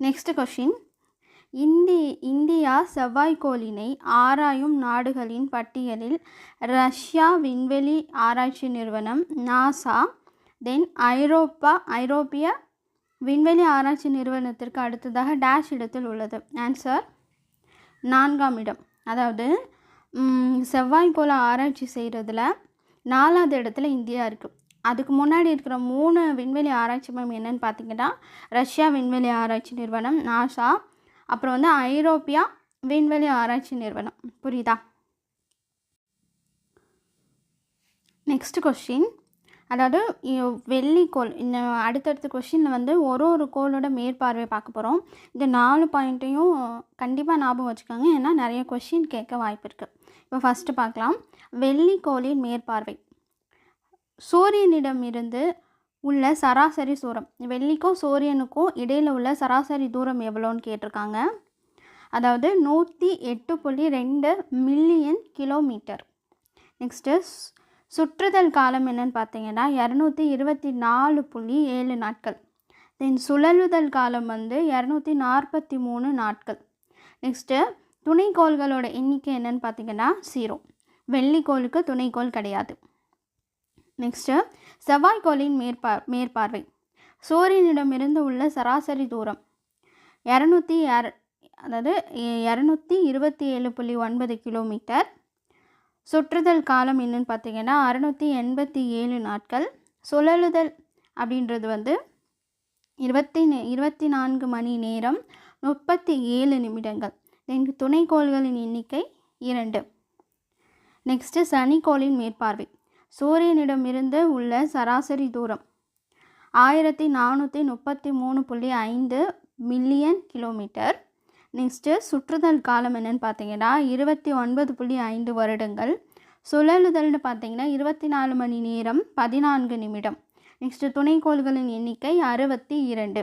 நெக்ஸ்ட் கொஸ்டின், இந்தியா செவ்வாய்க்கோளினை ஆராயும் நாடுகளின் பட்டியலில் ரஷ்யா விண்வெளி ஆராய்ச்சி நிறுவனம் நாசா, தென் ஐரோப்பிய விண்வெளி ஆராய்ச்சி நிறுவனத்திற்கு அடுத்ததாக டேஷ் இடத்தில் உள்ளது. ஆன்சர் 4ஆம் இடம். அதாவது செவ்வாய்க்கோளை ஆராய்ச்சி செய்கிறதுல 4வது இடத்துல இந்தியா இருக்குது. அதுக்கு முன்னாடி இருக்கிற 3 விண்வெளி ஆராய்ச்சி மையம் என்னென்னு பார்த்தீங்கன்னா ரஷ்யா விண்வெளி ஆராய்ச்சி நிறுவனம் நாசா, அப்புறம் வந்து ஐரோப்பியா விண்வெளி ஆராய்ச்சி நிறுவனம். புரியுதா? நெக்ஸ்ட் கொஸ்டின், அதாவது வெள்ளிக்கோள். இந்த அடுத்தடுத்த கொஸ்டினில் வந்து ஒரு கோளோட மேற்பார்வை பார்க்க போகிறோம். இந்த 4 பாயிண்ட்டையும் கண்டிப்பாக ஞாபகம் வச்சுக்கோங்க, ஏன்னா நிறைய கொஸ்டின் கேட்க வாய்ப்பு இருக்குது. இப்போ ஃபஸ்ட்டு பார்க்கலாம். வெள்ளிக்கோளின் மேற்பார்வை. சூரியனிடமிருந்து உள்ள சராசரி தூரம். வெள்ளிக்கும் சூரியனுக்கும் இடையில் உள்ள சராசரி தூரம் எவ்வளோன்னு கேட்டிருக்காங்க. அதாவது 108.2 மில்லியன் கிலோமீட்டர். நெக்ஸ்ட்டு சுற்றுதல் காலம் என்னன்னு பார்த்தீங்கன்னா 224.7 நாட்கள். தென் சுழலுதல் காலம் வந்து 243 நாட்கள். நெக்ஸ்ட்டு துணைக்கோள்களோட எண்ணிக்கை என்னன்னு பார்த்தீங்கன்னா 0. வெள்ளிக்கோளுக்கு துணைக்கோள் கிடையாது. நெக்ஸ்ட்டு செவ்வாய்க்கோளின் மேற்பார்வை. சூரியனிடமிருந்து உள்ள சராசரி தூரம் 227.9 கிலோமீட்டர். சுற்றுதல் காலம் என்னன்னு பார்த்தீங்கன்னா 687 நாட்கள். சுழலுதல் அப்படின்றது வந்து 24 மணி நேரம் 37 நிமிடங்கள். தென் துணைக்கோள்களின் எண்ணிக்கை 2. நெக்ஸ்ட்டு சனிக்கோளின் மேற்பார்வை. சூரியனிடமிருந்து உள்ள சராசரி தூரம் 1433.5 மில்லியன் கிலோமீட்டர். நெக்ஸ்ட்டு சுற்றுதல் காலம் என்னன்னு பார்த்தீங்கன்னா 29.5 வருடங்கள். சுழலுதல்னு பார்த்தீங்கன்னா 24 மணி நேரம் 14 நிமிடம். நெக்ஸ்ட்டு துணைக்கோள்களின் எண்ணிக்கை 62.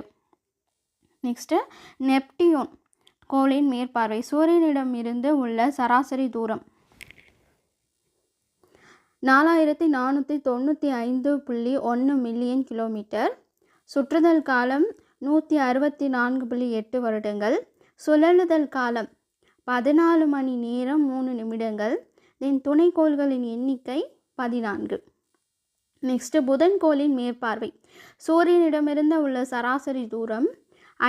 நெக்ஸ்ட்டு நெப்டியூன் கோளின் மேற்பார்வை. சூரியனிடமிருந்து உள்ள சராசரி தூரம் 4495.1 மில்லியன் கிலோமீட்டர். சுற்றுதல் காலம் 164.8 வருடங்கள். சுழலுதல் காலம் 14 மணி நேரம் 3 நிமிடங்கள். தென் துணைக்கோள்களின் எண்ணிக்கை 14. நெக்ஸ்ட்டு புதன்கோளின் மேற்பார்வை. சூரியனிடமிருந்து உள்ள சராசரி தூரம்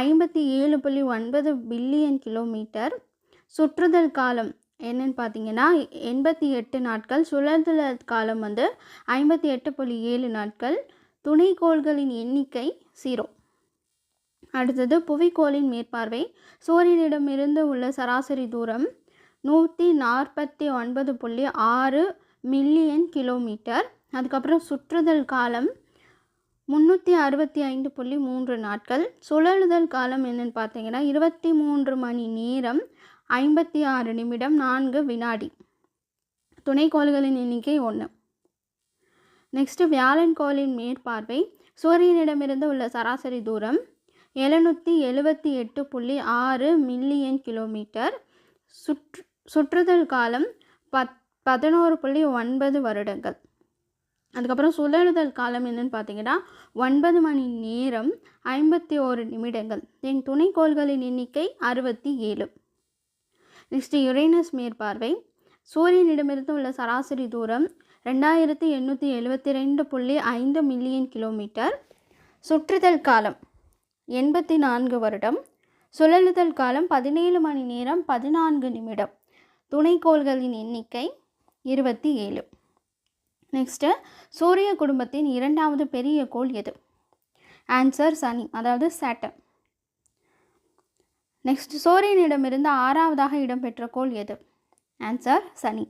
57.9 பில்லியன் கிலோமீட்டர். சுற்றுதல் காலம் என்னன்னு பார்த்தீங்கன்னா 88 நாட்கள். சுழலுதல் காலம் வந்து 58.7 நாட்கள். துணைக்கோள்களின் எண்ணிக்கை 0. அடுத்தது புவிக்கோளின் மேற்பார்வை. சூரியனிடமிருந்து உள்ள சராசரி தூரம் 149.6 மில்லியன் கிலோமீட்டர். அதுக்கப்புறம் சுற்றுதல் காலம் 365.3 நாட்கள். சுழலுதல் காலம் என்னன்னு பார்த்தீங்கன்னா 23 மணி நேரம் 56 நிமிடம் 4 வினாடி. துணைக்கோள்களின் எண்ணிக்கை 1. நெக்ஸ்ட்டு வியாழன் கோளின் மேற்பார்வை. சூரியனிடமிருந்து உள்ள சராசரி தூரம் 778.6 மில்லியன் கிலோமீட்டர். சுற்றுதல் காலம் 11.9 வருடங்கள். அதுக்கப்புறம் சுழலுதல் காலம் என்னன்னு பார்த்தீங்கன்னா 9 மணி நேரம் 51 நிமிடங்கள். என் துணைக்கோள்களின் எண்ணிக்கை 67. நெக்ஸ்ட் யுரேனஸ் மேற்பார்வை. சூரியனிடமிருந்து உள்ள சராசரி தூரம் 2872.5 மில்லியன் கிலோமீட்டர். சுற்றுதல் காலம் 84 வருடம். சுழலுதல் காலம் 17 மணி நேரம் 14 நிமிடம். துணைக்கோள்களின் எண்ணிக்கை 27. நெக்ஸ்ட்டு சூரிய குடும்பத்தின் இரண்டாவது பெரிய கோள் எது? ஆன்சர் சனி, அதாவது சாட்டர்ன். நெக்ஸ்ட் சூரியனிடமிருந்து 6வதாக இடம்பெற்ற கோள் எது? ஆன்சர் சனி.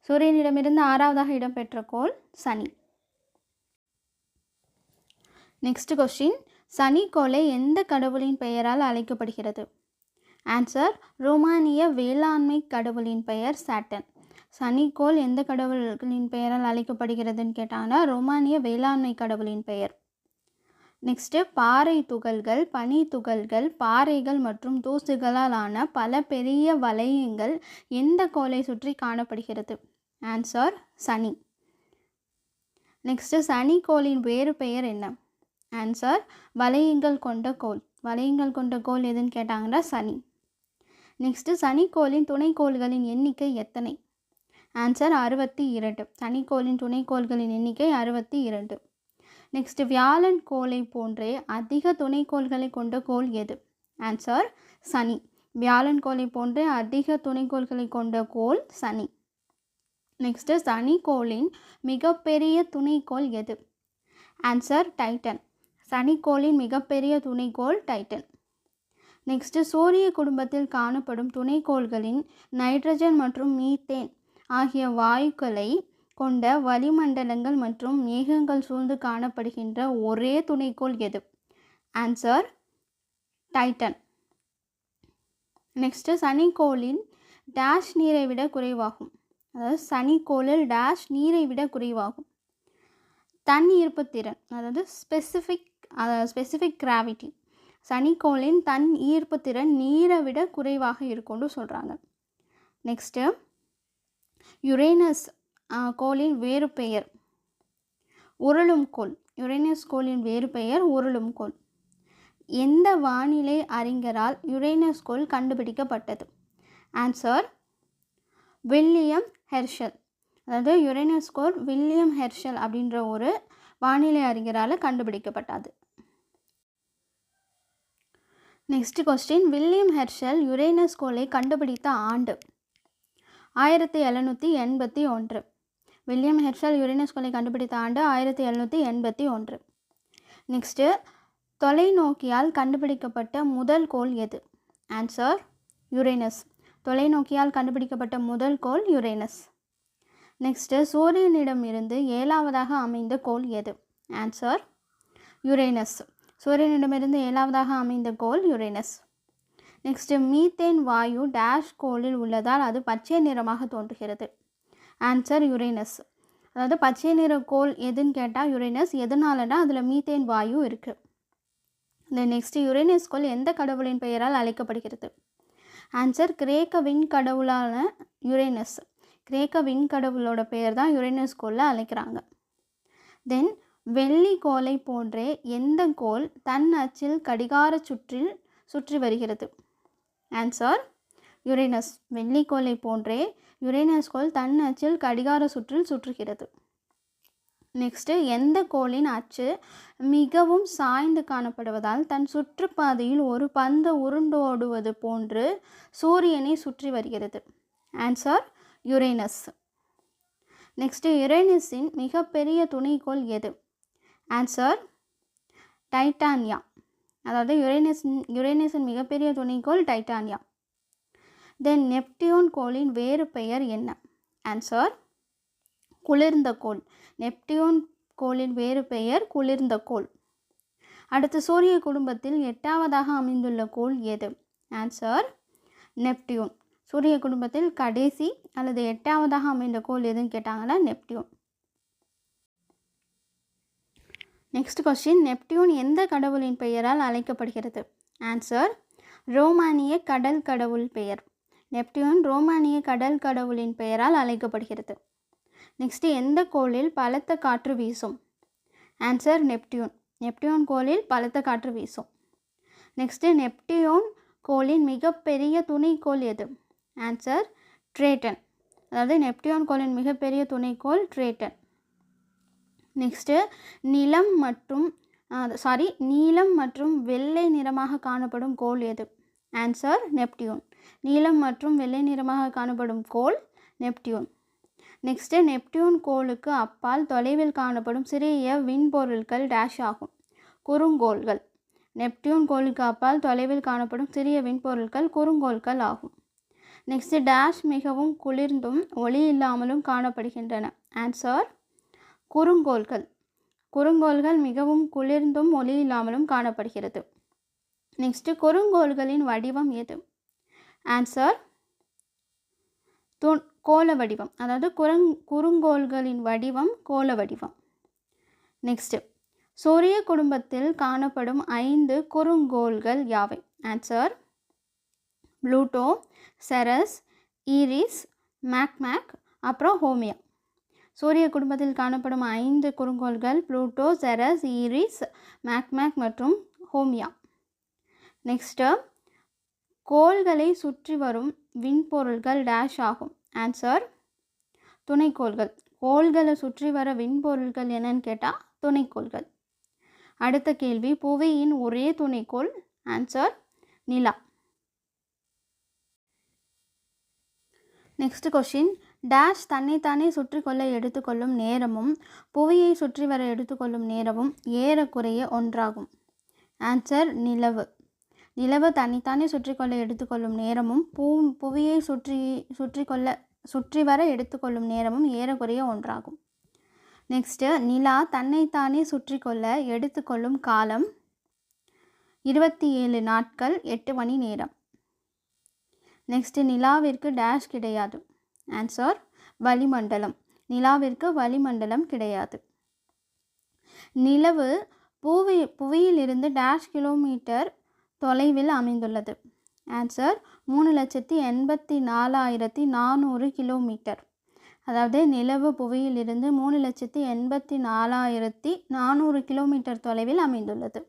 சூரியனிடமிருந்து 6வதாக இடம்பெற்ற கோள் சனி. நெக்ஸ்ட் கொஸ்டின், சனிக்கோளை எந்த கடவுளின் பெயரால் அழைக்கப்படுகிறது? ஆன்சர் ரோமானிய வேளாண்மை கடவுளின் பெயர் சாட்டர்ன். சனிக்கோள் எந்த கடவுளின் பெயரால் அழைக்கப்படுகிறதுன்னு கேட்டாங்கன்னா ரோமானிய வேளாண்மை கடவுளின் பெயர். நெக்ஸ்ட்டு பாறை துகள்கள், பனி துகள்கள், பாறைகள் மற்றும் தூசுகளால் ஆன பல பெரிய வளையங்கள் எந்த கோளை சுற்றி காணப்படுகிறது? ஆன்சர் சனி. நெக்ஸ்ட்டு சனிக்கோளின் வேறு பெயர் என்ன? ஆன்சர் வளையங்கள் கொண்ட கோள். வளையங்கள் கொண்ட கோள் எதுன்னு கேட்டாங்கன்னா சனி. நெக்ஸ்ட்டு சனிக்கோளின் துணைக்கோள்களின் எண்ணிக்கை எத்தனை? ஆன்சர் 62. சனிக்கோளின் துணைக்கோள்களின் எண்ணிக்கை 62. நெக்ஸ்ட் வியாழன் கோளை போன்றே அதிக துணைக்கோள்களை கொண்ட கோள் எது? ஆன்சர் சனி. வியாழன் கோளை போன்றே அதிக துணைக்கோள்களை கொண்ட கோள் சனி. நெக்ஸ்ட் சனிக்கோளின் மிகப்பெரிய துணைக்கோள் எது? Answer Titan. சனிக்கோளின் மிகப்பெரிய துணைக்கோள் டைட்டன். நெக்ஸ்ட் சூரிய குடும்பத்தில் காணப்படும் துணைக்கோள்களின் நைட்ரஜன் மற்றும் மீத்தேன் ஆகிய வாயுக்களை கொண்ட வளிமண்டலங்கள் மற்றும் மேகங்கள் சூழ்ந்து காணப்படுகின்ற ஒரே துணைக்கோள் எது? Answer Titan. நெக்ஸ்ட்டு சனிக்கோளில் டேஷ் நீரை விட குறைவாகும். அதாவது சனிக்கோளில் டேஷ் நீரை விட குறைவாகும். தன் ஈர்ப்புத்திறன், அதாவது ஸ்பெசிஃபிக் கிராவிட்டி. சனிக்கோளின் தன் ஈர்ப்புத்திறன் நீரை விட குறைவாக இருக்கும்னு சொல்கிறாங்க. நெக்ஸ்ட்டு யுரேனஸ் கோளின் வேறு பெயர் உருளும் கோள். யுரேனஸ் கோளின் வேறு பெயர் உருளும் கோள். எந்த வானிலை அறிஞரால் யுரேனஸ் கோள் கண்டுபிடிக்கப்பட்டது? Answer William Herschel. அதாவது யுரேனஸ் கோள் வில்லியம் ஹெர்ஷல் அப்படின்ற ஒரு வானிலை அறிஞரால் கண்டுபிடிக்கப்பட்டது. Next question, William Herschel Uranus கோளை கண்டுபிடித்த ஆண்டு? 1781. வில்லியம் ஹெர்ஷல் யுரேனஸ் கோளை கண்டுபிடித்த ஆண்டு 1781. நெக்ஸ்ட்டு தொலைநோக்கியால் கண்டுபிடிக்கப்பட்ட முதல் கோள் எது? Answer Uranus. தொலைநோக்கியால் கண்டுபிடிக்கப்பட்ட முதல் கோள் யுரேனஸ். நெக்ஸ்ட்டு சூரியனிடம் இருந்து 7வதாக அமைந்த கோள் எது? Answer Uranus. சூரியனிடமிருந்து 7வதாக அமைந்த கோள் யுரேனஸ். நெக்ஸ்ட்டு மீத்தேன் வாயு டேஷ் கோளில் உள்ளதால் அது பச்சை நிறமாக தோன்றுகிறது? Answer Uranus. அதாவது பச்சை நிற கோள் எதுன்னு கேட்டால் யுரேனஸ். எதனாலனா அதில் மீத்தேன் வாயு இருக்குது. நெக்ஸ்ட்டு யுரேனஸ் கோள் எந்த கடவுளின் பெயரால் அழைக்கப்படுகிறது? ஆன்சர் கிரேக்க விண்கடவுளான யுரேனஸ். கிரேக்க விண்கடவுளோட பெயர் தான் யுரேனஸ் கோளில் அழைக்கிறாங்க. தென் வெள்ளி கோளை போன்றே எந்த கோள் தன் அச்சில் கடிகார சுற்றில் சுற்றி வருகிறது? Answer Uranus. வெள்ளிக்கோளை போன்றே யுரேனஸ் கோள் தன் அச்சில் கடிகார சுற்றில் சுற்றுகிறது. நெக்ஸ்ட்டு எந்த கோளின் அச்சு மிகவும் சாய்ந்து காணப்படுவதால் தன் சுற்றுப்பாதையில் ஒரு பந்து உருண்டோடுவது போன்று சூரியனை சுற்றி வருகிறது? Answer Uranus. நெக்ஸ்ட்டு யுரேனஸின் மிகப்பெரிய துணைக்கோள் எது? ஆன்சர் டைட்டானியா. அதாவது யுரேனஸின் மிகப்பெரிய துணைக்கோள் டைட்டானியா. தென் நெப்டியூன் கோளின் வேறு பெயர் என்ன? ஆன்சர் குளிர்ந்த கோள். நெப்டியூன் கோளின் வேறு பெயர் குளிர்ந்த கோள். அடுத்து சூரிய குடும்பத்தில் 8வதாக அமைந்துள்ள கோள் எது? Answer Neptune. சூரிய குடும்பத்தில் கடைசி அல்லது 8வதாக அமைந்த கோள் எதுன்னு கேட்டாங்கன்னா நெப்டியூன். நெக்ஸ்ட் கொஸ்டின், நெப்டியூன் எந்த கடவுளின் பெயரால் அழைக்கப்படுகிறது? ஆன்சர் ரோமானிய கடல் கடவுள் பெயர். நெப்டியூன் ரோமானிய கடல் கடவுளின் பெயரால் அழைக்கப்படுகிறது. நெக்ஸ்ட்டு எந்த கோளில் பலத்த காற்று வீசும்? Answer Neptune. நெப்டியூன் கோளில் பலத்த காற்று வீசும். நெக்ஸ்ட்டு நெப்டியூன் கோளின் மிகப்பெரிய துணைக்கோள் எது? ஆன்சர் ட்ரேட்டன். அதாவது நெப்டியூன் கோளின் மிகப்பெரிய துணைக்கோள் ட்ரேட்டன். நெக்ஸ்ட்டு நீலம் மற்றும் வெள்ளை நிறமாக காணப்படும் கோள் எது? Answer Neptune. நீலம் மற்றும் வெள்ளை நிறமாக காணப்படும் கோள் நெப்டியூன். நெக்ஸ்ட்டு நெப்டியூன் கோளுக்கு அப்பால் தொலைவில் காணப்படும் சிறிய விண்பொருட்கள் டேஷ் ஆகும்? குறுங்கோள்கள். நெப்டியூன் கோளுக்கு அப்பால் தொலைவில் காணப்படும் சிறிய விண்பொருட்கள் குறுங்கோள்கள் ஆகும். நெக்ஸ்ட்டு டேஷ் மிகவும் குளிர்ந்தும் ஒளி இல்லாமலும் காணப்படுகின்றன? ஆன்சர் குறுங்கோள்கள். குறுங்கோள்கள் மிகவும் குளிர்ந்தும் ஒளி இல்லாமலும் காணப்படுகிறது. நெக்ஸ்ட்டு குறுங்கோள்களின் வடிவம் எது? ஆன்சர் கோள வடிவம். அதாவது குறுங்கோள்களின் வடிவம் கோள வடிவம். நெக்ஸ்ட்டு சூரிய குடும்பத்தில் காணப்படும் 5 குறுங்கோள்கள் யாவை? ஆன்சர் ப்ளூட்டோ, செரஸ், ஈரிஸ், மேக்மேக், அப்புறம் ஹோமியா. சூரிய குடும்பத்தில் காணப்படும் 5 குறுங்கோள்கள் ப்ளூட்டோ, செரஸ், ஈரிஸ், மேக்மேக் மற்றும் ஹோமியா. நெக்ஸ்ட்டு கோள்களை சுற்றி வரும் விண்பொருள்கள் டேஷ் ஆகும்? ஆன்சர் துணைக்கோள்கள். கோள்களை சுற்றி வர விண்பொருள்கள் என்னன்னு கேட்டால் துணைக்கோள்கள். அடுத்த கேள்வி, புவியின் ஒரே துணைக்கோள்? ஆன்சர் நிலா. நெக்ஸ்ட் கொஷின், டேஷ் தன்னைத்தானே சுற்றி கொள்ள எடுத்துக்கொள்ளும் நேரமும் புவியை சுற்றி வர எடுத்துக்கொள்ளும் நேரமும் ஏறக்குறைய ஒன்றாகும்? ஆன்சர் நிலவு. நிலவு தன்னைத்தானே சுற்றி கொள்ள எடுத்துக்கொள்ளும் நேரமும் புவியை சுற்றி கொள்ள சுற்றி வர எடுத்துக்கொள்ளும் நேரமும் ஏறக்குறைய ஒன்றாகும். நெக்ஸ்ட்டு நிலா தன்னைத்தானே சுற்றி கொள்ள எடுத்துக்கொள்ளும் காலம் 27 நாட்கள் 8 மணி நேரம். நெக்ஸ்ட்டு நிலாவிற்கு டேஷ் கிடையாது. ஆன்சர் வளிமண்டலம். நிலாவிற்கு வளிமண்டலம் கிடையாது. நிலவு புவியிலிருந்து டேஷ் கிலோமீட்டர் தொலைவில் அமைந்துள்ளது. Answer 3,84,400 kilometre. அதாவது நிலவு புவியிலிருந்து 3,84,400 கிலோமீட்டர் தொலைவில் அமைந்துள்ளது.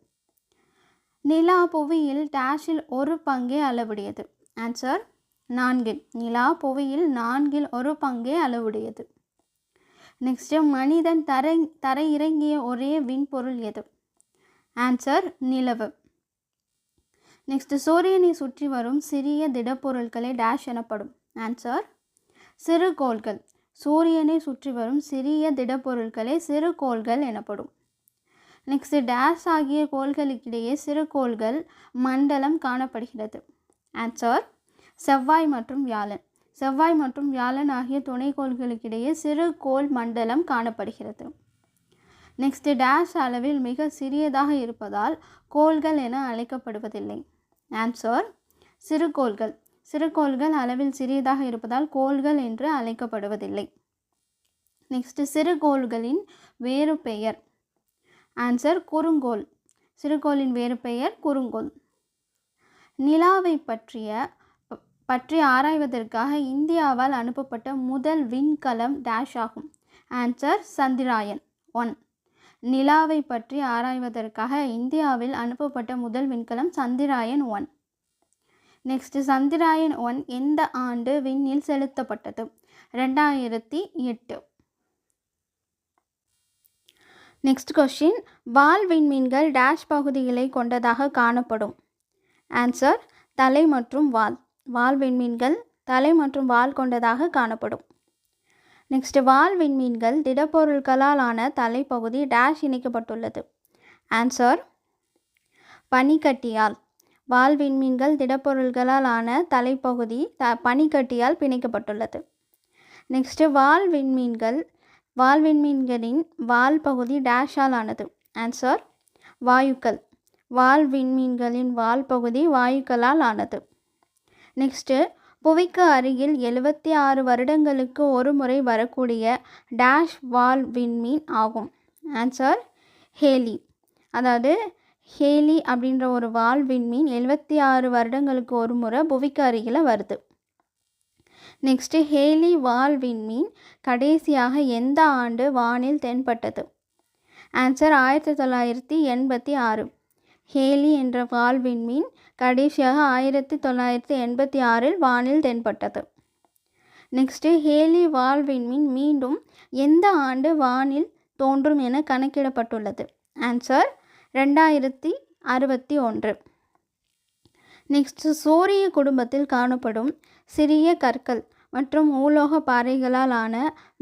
நிலா புவியில் டேஷில் ஒரு பங்கே அளவுடையது. ஆன்சர் 4. நிலா புவியில் 4 ஒரு பங்கே அளவுடையது. நெக்ஸ்ட்டு மனிதன் தரையிறங்கிய ஒரே விண்பொருள் எது? ஆன்சர் நிலவு. நெக்ஸ்ட்டு சூரியனை சுற்றி வரும் சிறிய திடப்பொருட்களை டேஷ் எனப்படும். ஆன்சர் சிறுகோள்கள். சூரியனை சுற்றி வரும் சிறிய திடப்பொருட்களை சிறுகோள்கள் எனப்படும். நெக்ஸ்ட்டு டேஷ் ஆகிய கோள்களுக்கிடையே சிறுகோள்கள் மண்டலம் காணப்படுகிறது. ஆன்சர் செவ்வாய் மற்றும் வியாழன். செவ்வாய் மற்றும் வியாழன் ஆகிய துணைக்கோள்களுக்கிடையே சிறுகோள் மண்டலம் காணப்படுகிறது. நெக்ஸ்ட்டு டேஷ் அளவில் மிக சிறியதாக இருப்பதால் கோள்கள் என அழைக்கப்படுவதில்லை. ஆன்சர் சிறுகோள்கள். சிறுகோள்கள் அளவில் சிறியதாக இருப்பதால் கோள்கள் என்று அழைக்கப்படுவதில்லை. நெக்ஸ்ட்டு சிறுகோள்களின் வேறு பெயர். ஆன்சர் குறுங்கோள். சிறுகோளின் வேறு பெயர் குறுங்கோள். நிலாவை பற்றி ஆராய்வதற்காக இந்தியாவால் அனுப்பப்பட்ட முதல் விண்கலம் டேஷ் ஆகும். ஆன்சர் சந்திராயன் 1. நிலாவை பற்றி ஆராய்வதற்காக இந்தியாவில் அனுப்பப்பட்ட முதல் விண்கலம் சந்திராயன் 1. நெக்ஸ்ட்டு சந்திராயன் 1 எந்த ஆண்டு விண்ணில் செலுத்தப்பட்டது? 2008. நெக்ஸ்ட் கொஸ்டின், வால் விண்மீன்கள் டேஷ் பகுதிகளை கொண்டதாக காணப்படும். ஆன்சர் தலை மற்றும் வால். வால் விண்மீன்கள் தலை மற்றும் வால் கொண்டதாக காணப்படும். நெக்ஸ்ட் வால் விண்மீன்கள் திடப்பொருட்களால் ஆன தலைப்பகுதி டேஷ் இணைக்கப்பட்டுள்ளது. ஆன்சர் பனிக்கட்டியால். வால் விண்மீன்கள் திடப்பொருட்களால் ஆன தலைப்பகுதி பனிக்கட்டியால் பிணைக்கப்பட்டுள்ளது. நெக்ஸ்ட் வால் விண்மீன்களின் வால் பகுதி டேஷால் ஆனது. ஆன்சர் வாயுக்கள். வால் விண்மீன்களின் வால் பகுதி வாயுக்களால் ஆனது. நெக்ஸ்ட்டு புவிக்கு அருகில் 76 வருடங்களுக்கு ஒரு முறை வரக்கூடிய டேஷ் வால் விண்மீன் ஆகும். Answer Haley. அதாவது ஹேலி அப்படின்ற ஒரு வால் விண்மீன் 76 வருடங்களுக்கு ஒரு முறை புவிக்கு அருகில் வருது. நெக்ஸ்ட்டு ஹேலி வால் விண்மீன் கடைசியாக எந்த ஆண்டு வானில் தென்பட்டது? ஆன்சர் 1986. ஹேலி என்ற வால் விண்மீன் கடைசியாக 1986 வானில் தென்பட்டது. நெக்ஸ்ட்டு ஹேலி வால் விண்மீன் மீண்டும் எந்த ஆண்டு வானில் தோன்றும் என கணக்கிடப்பட்டுள்ளது? ஆன்சர் 2061. நெக்ஸ்ட்டு சூரிய குடும்பத்தில் காணப்படும் சிறிய கற்கள் மற்றும் உலோக பாறைகளால் ஆன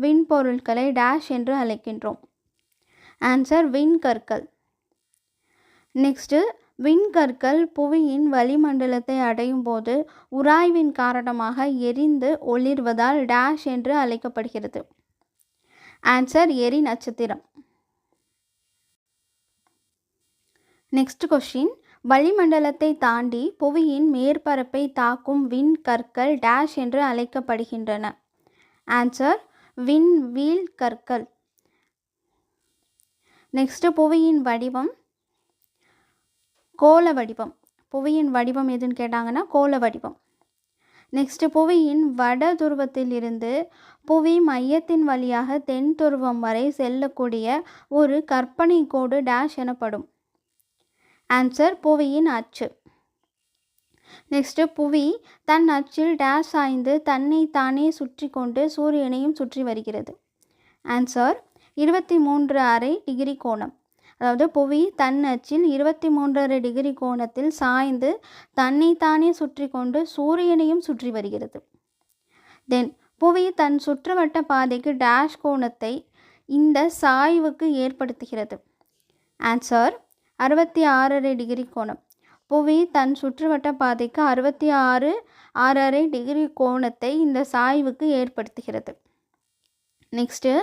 விண்பொருட்களை டேஷ் என்று அழைக்கின்றோம். ஆன்சர் விண்கற்கள். நெக்ஸ்ட்டு விண்கற்கள் புவியின் வளிமண்டலத்தை அடையும் போது உராய்வின் காரணமாக எரிந்து ஒளிர்வதால் டேஷ் என்று அழைக்கப்படுகிறது. ஆன்சர் எரி நட்சத்திரம். நெக்ஸ்ட் கொஸ்டின், வளிமண்டலத்தை தாண்டி புவியின் மேற்பரப்பை தாக்கும் விண்கற்கள் டேஷ் என்று அழைக்கப்படுகின்றன. ஆன்சர் விண்வீழ் கற்கள். நெக்ஸ்ட் புவியின் வடிவம் கோள வடிவம். புவியின் வடிவம் எதுன்னு கேட்டாங்கன்னா கோள வடிவம். நெக்ஸ்ட் புவியின் வட துருவத்தில் இருந்து புவி மையத்தின் வழியாக தென் துருவம் வரை செல்லக்கூடிய ஒரு கற்பனை கோடு டேஷ் எனப்படும். ஆன்சர் புவியின் அச்சு. நெக்ஸ்ட் புவி தன் அச்சில் டேஷ் சாய்ந்து தன்னை தானே சுற்றி கொண்டு சூரியனையும் சுற்றி வருகிறது. ஆன்சர் 23½ டிகிரி கோணம். அதாவது புவி தன் அச்சில் 23½ டிகிரி கோணத்தில் சாய்ந்து தன்னை தானே சுற்றி கொண்டு சூரியனையும் சுற்றி வருகிறது. தென் புவி தன் சுற்றுவட்ட பாதைக்கு டேஷ் கோணத்தை இந்த சாய்வுக்கு ஏற்படுத்துகிறது. ஆன்சர் 66½ டிகிரி கோணம். புவி தன் சுற்றுவட்ட பாதைக்கு 66.6 டிகிரி கோணத்தை இந்த சாய்வுக்கு ஏற்படுத்துகிறது. நெக்ஸ்ட்டு,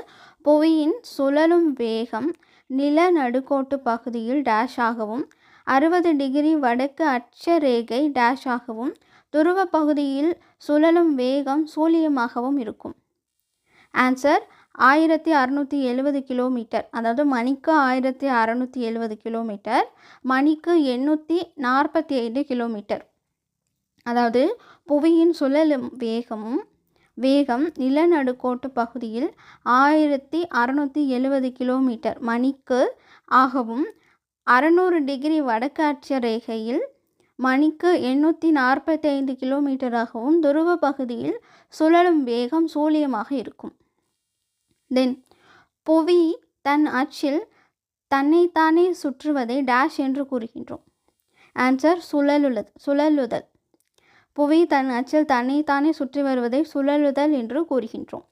புவியின் சுழலும் வேகம் நிலநடுக்கோட்டு பகுதியில் டேஷ் ஆகவும் 60 டிகிரி வடக்கு அட்சரேகை டேஷ் ஆகவும் துருவ பகுதியில் சுழலும் வேகம் சூழியமாகவும் இருக்கும். ஆன்சர் 1670 கிலோமீட்டர், அதாவது மணிக்கு 1670 கிலோமீட்டர், மணிக்கு 845 கிலோமீட்டர். அதாவது புவியின் சுழலும் வேகம் நிலநடுக்கோட்டு பகுதியில் 1670 கிலோமீட்டர் மணிக்கு ஆகவும் 600 டிகிரி வடக்கு அட்சரேகையில் மணிக்கு 845 கிலோமீட்டராகவும் துருவ பகுதியில் சுழலும் வேகம் சூழியமாக இருக்கும். தென் புவி தன் அச்சில் தன்னைத்தானே சுற்றுவதை டேஷ் என்று கூறுகின்றோம். ஆன்சர் சுழலுதல். புவி தன் அச்சில் தன்னைத்தானே சுற்றி வருவதை சுழலுதல் என்று கூறுகின்றோம்.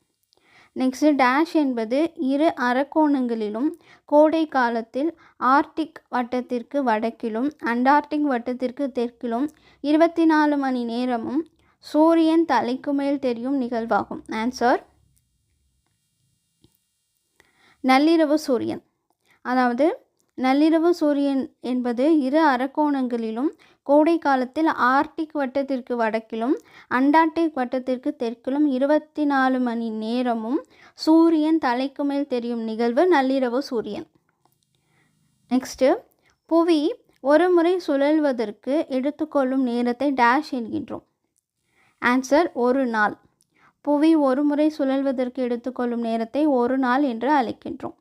நெக்ஸ்ட், டேஷ் என்பது இரு அரைக்கோணங்களிலும் கோடை காலத்தில் ஆர்டிக் வட்டத்திற்கு வடக்கிலும் அண்டார்டிக் வட்டத்திற்கு தெற்கிலும் 24 மணி நேரமும் சூரியன் தலைக்கு மேல் தெரியும் நிகழ்வாகும். ஆன்சர் நள்ளிரவு சூரியன். அதாவது நள்ளிரவு சூரியன் என்பது இரு அரைக்கோணங்களிலும் கோடை காலத்தில் ஆர்டிக் வட்டத்திற்கு வடக்கிலும் அண்டார்டிக் வட்டத்திற்கு தெற்கிலும் 24 மணி நேரமும் சூரியன் தலைக்கு மேல் தெரியும் நிகழ்வு நள்ளிரவு சூரியன். நெக்ஸ்ட்டு, புவி ஒரு முறை சுழல்வதற்கு எடுத்துக்கொள்ளும் நேரத்தை டேஷ் என்கின்றோம். ஆன்சர் ஒரு நாள். புவி ஒரு முறை சுழல்வதற்கு எடுத்துக்கொள்ளும் நேரத்தை ஒரு நாள் என்று அழைக்கின்றோம்.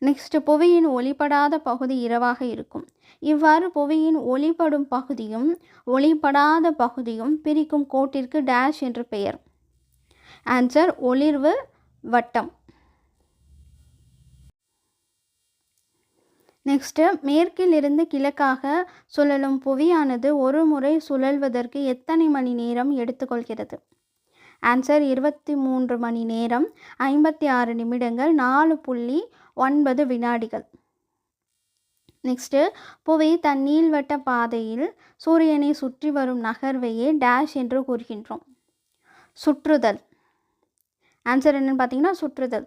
நெக்ஸ்ட், புவியின் ஒளிப்படாத பகுதி இரவாக இருக்கும். இவ்வாறு புவியின் ஒளிப்படும் பகுதியும் ஒளிப்படாத பகுதியும் பிரிக்கும் கோட்டிற்கு டேஷ் என்று பெயர். ஆன்சர் ஒளிர்வு வட்டம். நெக்ஸ்ட்டு, மேற்கில் இருந்து கிழக்காக சுழலும் புவியானது ஒரு முறை சுழல்வதற்கு எத்தனை மணி நேரம் எடுத்துக்கொள்கிறது? ஆன்சர் 23 மணி நேரம் 56 நிமிடங்கள் 4.9 வினாடிகள். நெக்ஸ்ட்டு, புவி தன் நீள்வட்ட பாதையில் சூரியனை சுற்றி வரும் நகர்வையே டேஷ் என்று கூறுகின்றோம். சுற்றுதல். ஆன்சர் என்னன்னு பார்த்தீங்கன்னா சுற்றுதல்.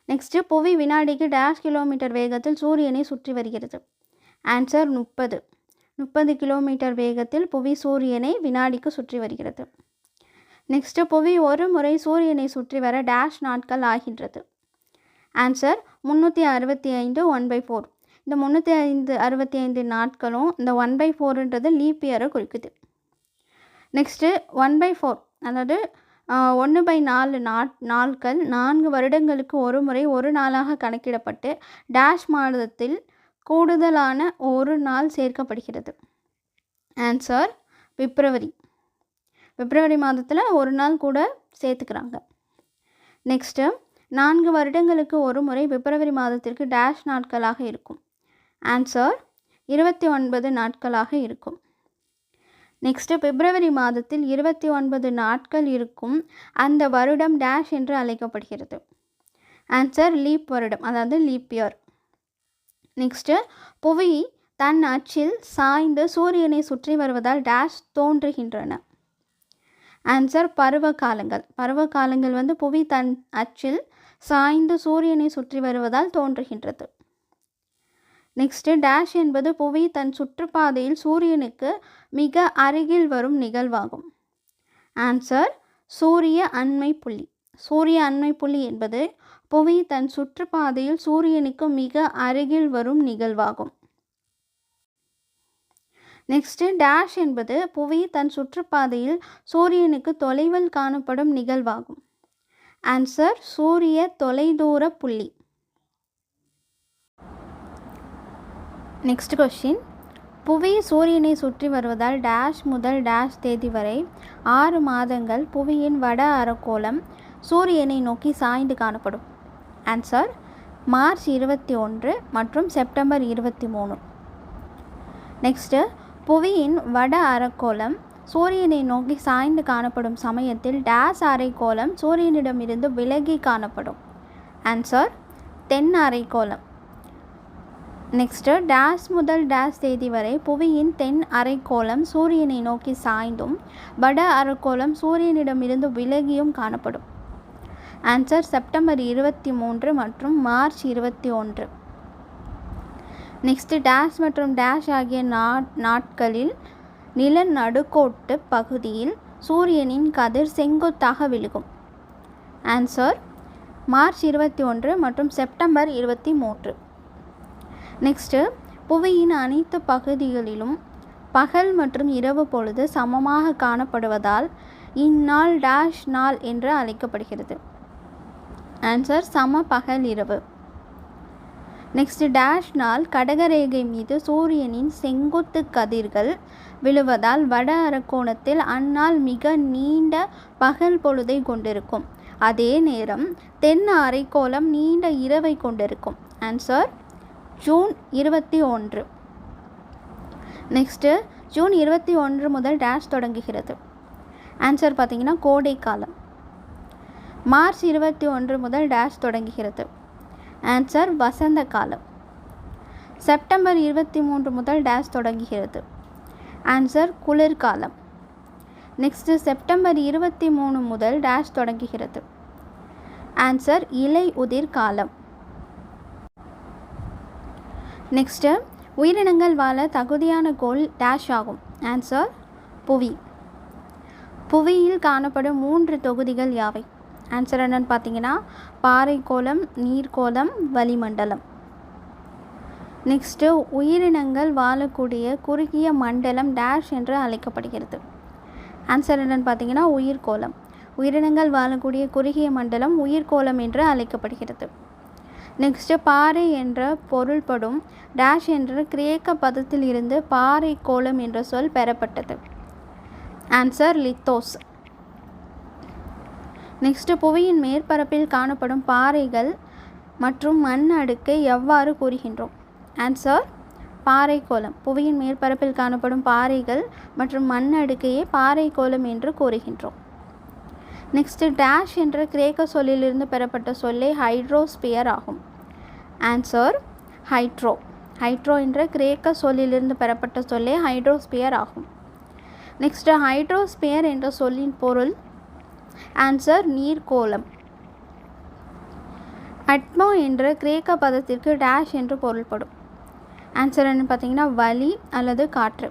நெக்ஸ்ட்டு, புவி வினாடிக்கு டேஷ் கிலோமீட்டர் வேகத்தில் சூரியனை சுற்றி வருகிறது. ஆன்சர் 30 கிலோமீட்டர் வேகத்தில் புவி சூரியனை வினாடிக்கு சுற்றி வருகிறது. நெக்ஸ்ட்டு, புவி ஒரு முறை சூரியனை சுற்றி வர டேஷ் நாட்கள் ஆகின்றது. ஆன்சர் 365 1/4. இந்த 365 நாட்களும் இந்த 1/4ன்றது லீப் இயரை குறிக்குது. நெக்ஸ்ட்டு 1/4 அதாவது 1/4 நாட்கள் 4 வருடங்களுக்கு ஒரு முறை ஒரு நாளாக கணக்கிடப்பட்டு டேஷ் மாதத்தில் கூடுதலான ஒரு நாள் சேர்க்கப்படுகிறது. ஆன்சர் பிப்ரவரி மாதத்தில் ஒரு நாள் கூட சேர்த்துக்கிறாங்க. நெக்ஸ்ட்டு, 4 வருடங்களுக்கு ஒரு முறை பிப்ரவரி மாதத்திற்கு டேஷ் நாட்களாக இருக்கும். ஆன்சர் 29 நாட்களாக இருக்கும். நெக்ஸ்ட்டு, பிப்ரவரி மாதத்தில் 29 நாட்கள் இருக்கும் அந்த வருடம் டேஷ் என்று அழைக்கப்படுகிறது. ஆன்சர் லீப் வருடம், அதாவது லீப் இயர். நெக்ஸ்ட்டு, புவி தன் அச்சில் சாய்ந்து சூரியனை சுற்றி வருவதால் டேஷ் தோன்றுகின்றன. ஆன்சர் பருவகாலங்கள் புவி தன் அச்சில் சாய்ந்து சூரியனை சுற்றி வருவதால் தோன்றுகின்றது. நெக்ஸ்ட்டு, டேஷ் என்பது புவி தன் சுற்றுப்பாதையில் சூரியனுக்கு மிக அருகில் வரும் நிகழ்வாகும். ஆன்சர் சூரிய அண்மை புள்ளி என்பது புவி தன் சுற்றுப்பாதையில் சூரியனுக்கு மிக அருகில் வரும் நிகழ்வாகும். நெக்ஸ்ட்டு, டேஷ் என்பது புவி தன் சுற்றுப்பாதையில் சூரியனுக்கு தொலைவில் காணப்படும் நிகழ்வாகும். ஆன்சர் சூரிய தொலைதூர புள்ளி. நெக்ஸ்ட் கொஸ்டின், புவி சூரியனை சுற்றி வருவதால் டேஷ் முதல் டேஷ் தேதி வரை 6 மாதங்கள் புவியின் வட அரைக்கோளம் சூரியனை நோக்கி சாய்ந்து காணப்படும். ஆன்சர் மார்ச் 21 மற்றும் செப்டம்பர் 23. நெக்ஸ்ட்டு, புவியின் வட அரைக்கோளம் சூரியனை நோக்கி சாய்ந்து காணப்படும் சமயத்தில் டேஷ் அரைக்கோளம் சூரியனிடமிருந்து விலகி காணப்படும். ஆன்சர் தென் அரைக்கோளம். நெக்ஸ்ட்டு டேஷ் முதல் டேஷ் தேதி வரை புவியின் தென் அரைக்கோளம் சூரியனை நோக்கி சாய்ந்தும் வட அரைக்கோளம் சூரியனிடமிருந்து விலகியும் காணப்படும். ஆன்சர் செப்டம்பர் 23 மற்றும் மார்ச் 21. நெக்ஸ்ட்டு டேஷ் மற்றும் டேஷ் ஆகிய நாட்களில் நில நடுக்கோட்டு பகுதியில் சூரியனின் கதிர் செங்குத்தாக விழுகும். ஆன்சர் மார்ச் 21 மற்றும் செப்டம்பர் 23. நெக்ஸ்ட்டு புவியின் அனைத்து பகுதிகளிலும் பகல் மற்றும் இரவு பொழுது சமமாக காணப்படுவதால் இந்நாள் டேஷ் நாள் என்று அழைக்கப்படுகிறது. ஆன்சர் சம பகல் இரவு. நெக்ஸ்ட்டு டேஷ் நாள் கடகரேகை மீது சூரியனின் செங்குத்து கதிர்கள் விழுவதால் வட அரைக்கோணத்தில் அந்நாள் மிக நீண்ட பகல் பொழுதை கொண்டிருக்கும். அதே நேரம் தென் அரைக்கோளம் நீண்ட இரவை கொண்டிருக்கும். Answer June 21. நெக்ஸ்ட்டு ஜூன் 21 முதல் டேஷ் தொடங்குகிறது. ஆன்சர் பார்த்திங்கன்னா கோடை காலம். மார்ச் 21 முதல் டேஷ் தொடங்குகிறது. ஆன்சர் வசந்த காலம். செப்டம்பர் 23 முதல் டேஷ் தொடங்குகிறது. ஆன்சர் குளிர்காலம். நெக்ஸ்ட்டு செப்டம்பர் 23 முதல் டேஷ் தொடங்குகிறது. ஆன்சர் இலை உதிர் காலம். நெக்ஸ்ட்டு உயிரினங்கள் வாழ தகுதியான கோள் டேஷ் ஆகும். ஆன்சர் புவி. புவியில் காணப்படும் 3 தொகுதிகள் யாவை? ஆன்சர் என்னன்னு பார்த்தீங்கன்னா பாறைக்கோளம், நீர்க்கோளம், வளிமண்டலம். நெக்ஸ்ட்டு உயிரினங்கள் வாழக்கூடிய குறுகிய மண்டலம் டேஷ் என்று அழைக்கப்படுகிறது. ஆன்சர் என்னன்னு பார்த்தீங்கன்னா உயிர்கோளம். உயிரினங்கள் வாழக்கூடிய குறுகிய மண்டலம் உயிர்கோளம் என்று அழைக்கப்படுகிறது. நெக்ஸ்ட்டு பாறை என்ற பொருள்படும் டேஷ் என்ற கிரேக்க பதத்தில் இருந்து பாறை கோளம் என்ற சொல் பெறப்பட்டது. ஆன்சர் லித்தோஸ். நெக்ஸ்ட்டு புவியின் மேற்பரப்பில் காணப்படும் பாறைகள் மற்றும் மண் அடுக்கை எவ்வாறு கூறுகின்றோம்? ஆன்சர் பாறை கோளம். புவியின் மேற்பரப்பில் காணப்படும் பாறைகள் மற்றும் மண் அடுக்கையே பாறை கோளம் என்று கூறுகின்றோம். நெக்ஸ்ட்டு டேஷ் என்ற கிரேக்க சொல்லிலிருந்து பெறப்பட்ட சொல்லே ஹைட்ரோஸ்பியர் ஆகும். Answer hydro. ஹைட்ரோ என்ற கிரேக்க சொல்லிலிருந்து பெறப்பட்ட சொல்லே ஹைட்ரோஸ்பியர் ஆகும். நெக்ஸ்ட்டு ஹைட்ரோஸ்பியர் என்ற சொல்லின் பொருள்? ஆன்சர் நீர்க்கோளம். அட்மோ என்ற கிரேக்க பதத்திற்கு டேஷ் என்று பொருள்படும். ஆன்சர் என்ன பார்த்தீங்கன்னா வலி அல்லது காற்று.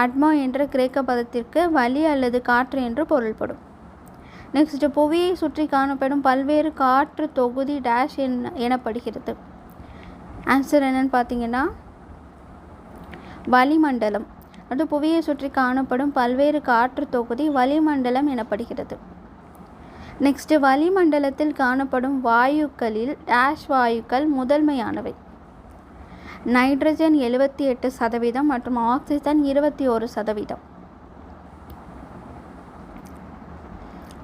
அட்மோ என்ற கிரேக்க பதத்திற்கு வலி அல்லது காற்று என்று பொருள்படும். நெக்ஸ்ட்டு புவியை சுற்றி காணப்படும் பல்வேறு காற்று தொகுதி டேஷ் எனப்படுகிறது. ஆன்சர் என்னன்னு பார்த்தீங்கன்னா வளிமண்டலம். அது புவியை சுற்றி காணப்படும் பல்வேறு காற்று தொகுதி வளிமண்டலம் எனப்படுகிறது. நெக்ஸ்ட்டு வளிமண்டலத்தில் காணப்படும் வாயுக்களில் டேஷ் வாயுக்கள் முதன்மையானவை. நைட்ரஜன் 78% மற்றும் ஆக்சிஜன் 21%.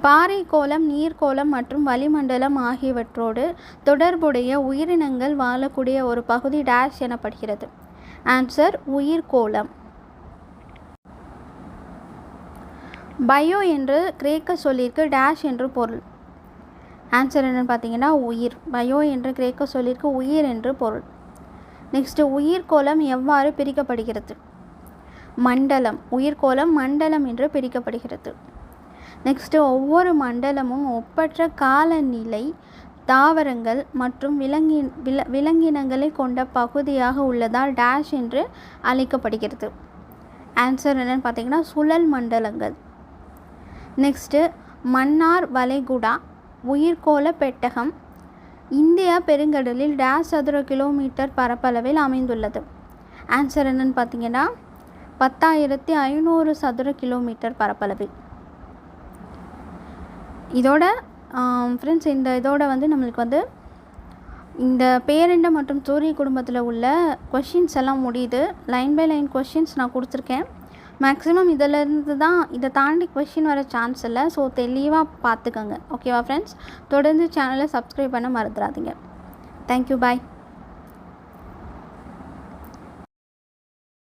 பாறைக்கோளம், நீர்க்கோளம் மற்றும் வளிமண்டலம் ஆகியவற்றோடு தொடர்புடைய உயிரினங்கள் வாழக்கூடிய ஒரு பகுதி டேஷ் எனப்படுகிறது. ஆன்சர் உயிர்கோளம். பயோ என்ற கிரேக்க சொல்லிற்கு டேஷ் என்று பொருள்? ஆன்சர் என்னன்னு பார்த்தீங்கன்னா உயிர். பயோ என்ற கிரேக்க சொல்லிற்கு உயிர் என்று பொருள். நெக்ஸ்ட்டு உயிர்கோளம் எவ்வாறு பிரிக்கப்படுகிறது? மண்டலம். உயிர்கோளம் மண்டலம் என்று பிரிக்கப்படுகிறது. நெக்ஸ்ட்டு ஒவ்வொரு மண்டலமும் ஒப்பற்ற காலநிலை, தாவரங்கள் மற்றும் விலங்கினங்களை கொண்ட பகுதியாக உள்ளதால் டேஷ் என்று அழைக்கப்படுகிறது. ஆன்சர் என்னன்னு பார்த்தீங்கன்னா சுழல் மண்டலங்கள். நெக்ஸ்ட்டு மன்னார் வளைகுடா உயிர்கோள பெட்டகம் இந்தியா பெருங்கடலில் டேஷ் சதுர கிலோமீட்டர் பரப்பளவில் அமைந்துள்ளது. ஆன்சர் என்னன்னு பார்த்தீங்கன்னா 10,500 சதுர கிலோமீட்டர் பரப்பளவில். இதோட ஃப்ரெண்ட்ஸ் இதோட நம்மளுக்கு இந்த பேரண்டம் மற்றும் சூரிய குடும்பத்தில் உள்ள கொஷின்ஸ் எல்லாம் முடியுது. லைன் பை லைன் கொஷின்ஸ் நான் கொடுத்துருக்கேன். மேக்ஸிமம் இதிலேருந்து தான், இதை தாண்டி கொஷின் வர சான்ஸ் இல்லை. ஸோ தெளிவாக பார்த்துக்கோங்க. ஓகேவா ஃப்ரெண்ட்ஸ்? தொடர்ந்து சேனலை சப்ஸ்கிரைப் பண்ண மறந்துடாதீங்க. தேங்க்யூ. பாய்.